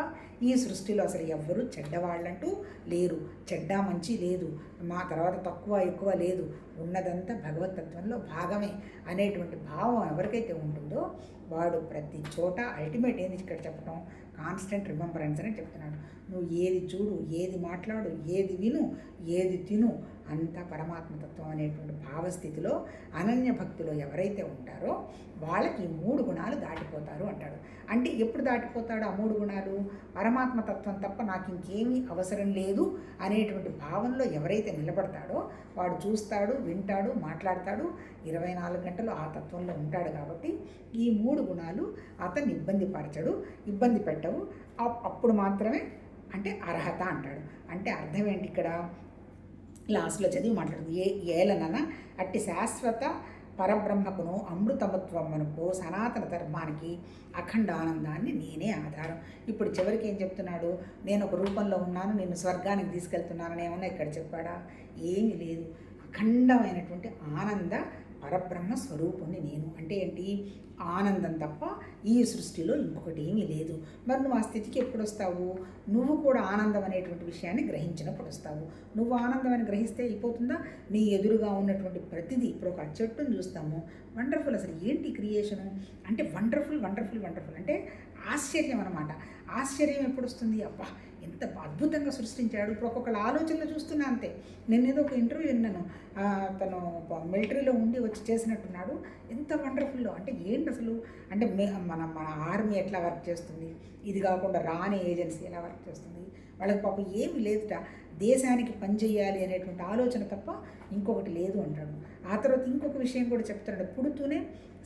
ఈ సృష్టిలో అసలు ఎవ్వరూ చెడ్డవాళ్ళంటూ లేరు. చెడ్డ మంచి లేదు, మా తర్వాత తక్కువ ఎక్కువ లేదు, ఉన్నదంతా భగవతత్వంలో భాగమే అనేటువంటి భావం ఎవరికైతే ఉంటుందో వాడు ప్రతి చోట అల్టిమేట్ ఏంది ఇక్కడ చెప్పడం, కాన్స్టెంట్ రిమెంబరెన్స్ అని చెప్తున్నాడు. నువ్వు ఏది చూడు, ఏది మాట్లాడు, ఏది విను, ఏది తిను, అంతా పరమాత్మతత్వం అనేటువంటి భావస్థితిలో అనన్య భక్తిలో ఎవరైతే ఉంటారో వాళ్ళకి ఈ 3 గుణాలు దాటిపోతారు అంటాడు. అంటే ఎప్పుడు దాటిపోతాడు ఆ 3 గుణాలు, పరమాత్మతత్వం తప్ప నాకు ఇంకేమీ అవసరం లేదు అనేటువంటి భావనలో ఎవరైతే నిలబడతాడో వాడు చూస్తాడు, వింటాడు, మాట్లాడతాడు, 24 గంటలు ఆ తత్వంలో ఉంటాడు. కాబట్టి ఈ 3 గుణాలు అతన్ని ఇబ్బంది పెట్టవు. అప్పుడు మాత్రమే అంటే అర్హత అంటాడు. అంటే అర్థం ఏంటి ఇక్కడ, లాస్ట్లో చదివి మాట్లాడుతుంది. ఏలనన అట్టి శాశ్వత పరబ్రహ్మకును అమృతమత్వమునకు సనాతన ధర్మానికి అఖండ ఆనందాన్ని నేనే ఆధారం. ఇప్పుడు చివరికి ఏం చెప్తున్నాడు, నేను ఒక రూపంలో ఉన్నాను, నేను స్వర్గానికి తీసుకెళ్తున్నానని ఏమన్నా ఇక్కడ చెప్పాడా, ఏమీ లేదు. అఖండమైనటువంటి ఆనంద పరబ్రహ్మ స్వరూపుణ్ణి నేను. అంటే ఏంటి, ఆనందం తప్ప ఈ సృష్టిలో ఇంకొకటి ఏమీ లేదు. మరి నువ్వు ఆ స్థితికి ఎప్పుడు వస్తావు, నువ్వు కూడా ఆనందం అనేటువంటి విషయాన్ని గ్రహించినప్పుడు వస్తావు. నువ్వు ఆనందం అని గ్రహిస్తే అయిపోతుందా, నీ ఎదురుగా ఉన్నటువంటి ప్రతిదీ, ఇప్పుడు ఒక చెట్టును చూస్తాము, వండర్ఫుల్, అసలు ఏంటి క్రియేషను అంటే వండర్ఫుల్ వండర్ఫుల్ వండర్ఫుల్ అంటే ఆశ్చర్యం అనమాట. ఆశ్చర్యం ఎప్పుడు వస్తుంది, అబ్బా ఎంత అద్భుతంగా సృష్టించాడు. ఇప్పుడు ఒక్కొక్కళ్ళ ఆలోచనలు చూస్తున్నా అంతే. నేను ఏదో ఒక ఇంటర్వ్యూ విన్నాను, తను మిలిటరీలో ఉండి వచ్చి చేసినట్టున్నాడు, ఎంత వండర్ఫుల్లో అంటే ఏంటి అసలు అంటే మన ఆర్మీ ఎట్లా వర్క్ చేస్తుంది, ఇది కాకుండా రాని ఏజెన్సీ ఎలా వర్క్ చేస్తుంది, వాళ్ళకి పాపం ఏమి లేదుట, దేశానికి పనిచేయాలి అనేటువంటి ఆలోచన తప్ప ఇంకొకటి లేదు అంటాడు. ఆ తర్వాత ఇంకొక విషయం కూడా చెప్తాడు, పుడుతూనే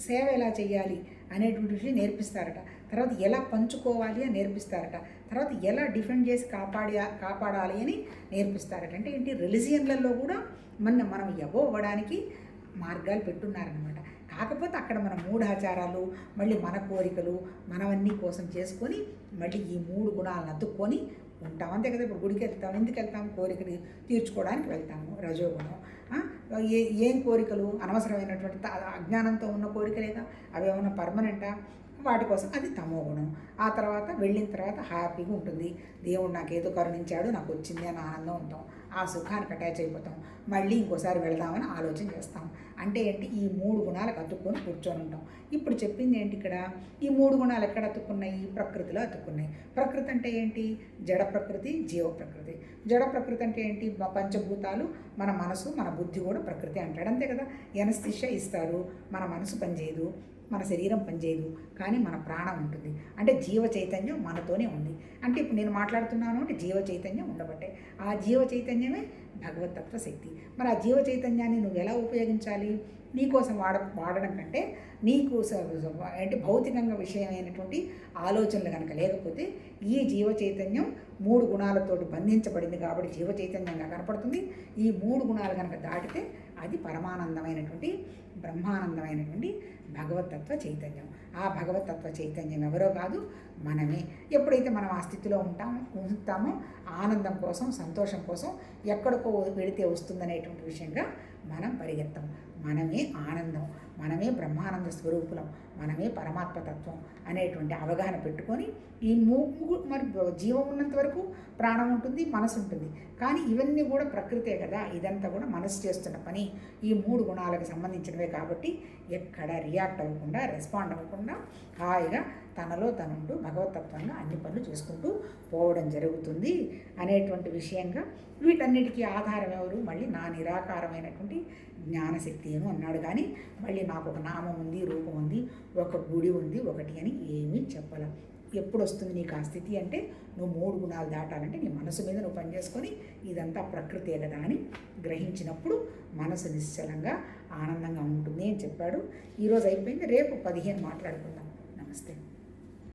సేవ ఎలా చేయాలి అనేటువంటి విషయం నేర్పిస్తారట, తర్వాత ఎలా పంచుకోవాలి అని నేర్పిస్తారట, తర్వాత ఎలా డిఫెండ్ చేసి కాపాడాలి అని నేర్పిస్తారట. అంటే ఏంటి, రిలిజియన్లలో కూడా మనం ఎబో అవ్వడానికి మార్గాలు పెట్టున్నారనమాట. కాకపోతే అక్కడ మన మూఢాచారాలు, మళ్ళీ మన కోరికలు, మనవన్నీ కోసం చేసుకొని మళ్ళీ ఈ 3 గుణాలను అతుక్కొని ఉంటాం అంతే కదా. ఇప్పుడు గుడికి వెళ్తాం, ఎందుకు వెళ్తాం, కోరికని తీర్చుకోవడానికి వెళ్తాము, రజోగుణం. ఏం కోరికలు, అనవసరమైనటువంటి అజ్ఞానంతో ఉన్న కోరికలేగా, అవి ఏమైనా పర్మనెంటా, వాటి కోసం అది తమో గుణం. ఆ తర్వాత వెళ్ళిన తర్వాత హ్యాపీగా ఉంటుంది, దేవుడు నాకు ఏదో కరుణించాడు, నాకు వచ్చింది అని ఆనందం ఉంటాం, ఆ సుఖానికి అటాచ్ అయిపోతాం, మళ్ళీ ఇంకోసారి వెళదామని ఆలోచన చేస్తాం. అంటే ఏంటి, ఈ 3 గుణాలకు అతుక్కొని కూర్చొని ఉంటాం. ఇప్పుడు చెప్పింది ఏంటి ఇక్కడ, ఈ 3 గుణాలు ఎక్కడ అతుక్కున్నాయి, ప్రకృతిలో అతుక్కున్నాయి. ప్రకృతి అంటే ఏంటి, జడ ప్రకృతి, జీవ ప్రకృతి. జడ ప్రకృతి అంటే ఏంటి, పంచభూతాలు, మన మనసు, మన బుద్ధి కూడా ప్రకృతి అంటాడు అంతే కదా. ఎనస్థిషియా ఇస్తారు, మన మనసు పనిచేయదు, మన శరీరం పనిచేయదు, కానీ మన ప్రాణం ఉంటుంది. అంటే జీవ చైతన్యం మనతోనే ఉంది. అంటే ఇప్పుడు నేను మాట్లాడుతున్నాను అంటే జీవ చైతన్యం ఉండబట్టే. ఆ జీవ చైతన్యమే భగవతత్వ శక్తి. మరి ఆ జీవ చైతన్యాన్ని నువ్వు ఎలా ఉపయోగించాలి? నీకోసం వాడడం కంటే నీకు అంటే భౌతికంగా విషయమైనటువంటి ఆలోచనలు కనుక లేకపోతే ఈ జీవ చైతన్యం 3 గుణాలతోటి బంధించబడింది కాబట్టి జీవ చైతన్యంగా కనపడుతుంది. ఈ 3 గుణాలు కనుక దాటితే అది పరమానందమైనటువంటి బ్రహ్మానందమైనటువంటి భగవతత్వ చైతన్యం. ఆ భగవతత్వ చైతన్యం ఎవరో కాదు, మనమే. ఎప్పుడైతే మనం ఆ స్థితిలో ఉంటామో ఆనందం కోసం, సంతోషం కోసం ఎక్కడికో వెళితే వస్తుందనేటువంటి విషయంగా మనం పరిగెత్తాం. మనమే ఆనందం, మనమే బ్రహ్మానంద స్వరూపులం, మనమే పరమాత్మతత్వం అనేటువంటి అవగాహన పెట్టుకొని ఈ మరి జీవం ఉన్నంత వరకు ప్రాణం ఉంటుంది, మనసు ఉంటుంది. కానీ ఇవన్నీ కూడా ప్రకృతే కదా, ఇదంతా కూడా మనసు చేస్తున్న పని. ఈ 3 గుణాలకు సంబంధించినవే కాబట్టి ఎక్కడ రియాక్ట్ అవ్వకుండా, రెస్పాండ్ అవ్వకుండా హాయిగా తనలో తనుంటూ భగవతత్వంగా అన్ని పనులు చేసుకుంటూ పోవడం జరుగుతుంది అనేటువంటి విషయంగా వీటన్నిటికీ ఆధారం ఎవరు? మళ్ళీ నా నిరాకారమైనటువంటి జ్ఞానశక్తి ఏమో అన్నాడు. కానీ మళ్ళీ నాకు ఒక నామం ఉంది, రూపం ఉంది, ఒక గుడి ఉంది, ఒకటి అని ఏమీ చెప్పలేం. ఎప్పుడు వస్తుంది నీకు ఆ స్థితి అంటే నువ్వు 3 గుణాలు దాటాలంటే నీ మనసు మీద నువ్వు పనిచేసుకొని ఇదంతా ప్రకృతే కదా అని గ్రహించినప్పుడు మనసు నిశ్చలంగా ఆనందంగా ఉంటుంది అని చెప్పాడు. ఈరోజు అయిపోయింది. రేపు 15 మాట్లాడుకుందాం. నమస్తే.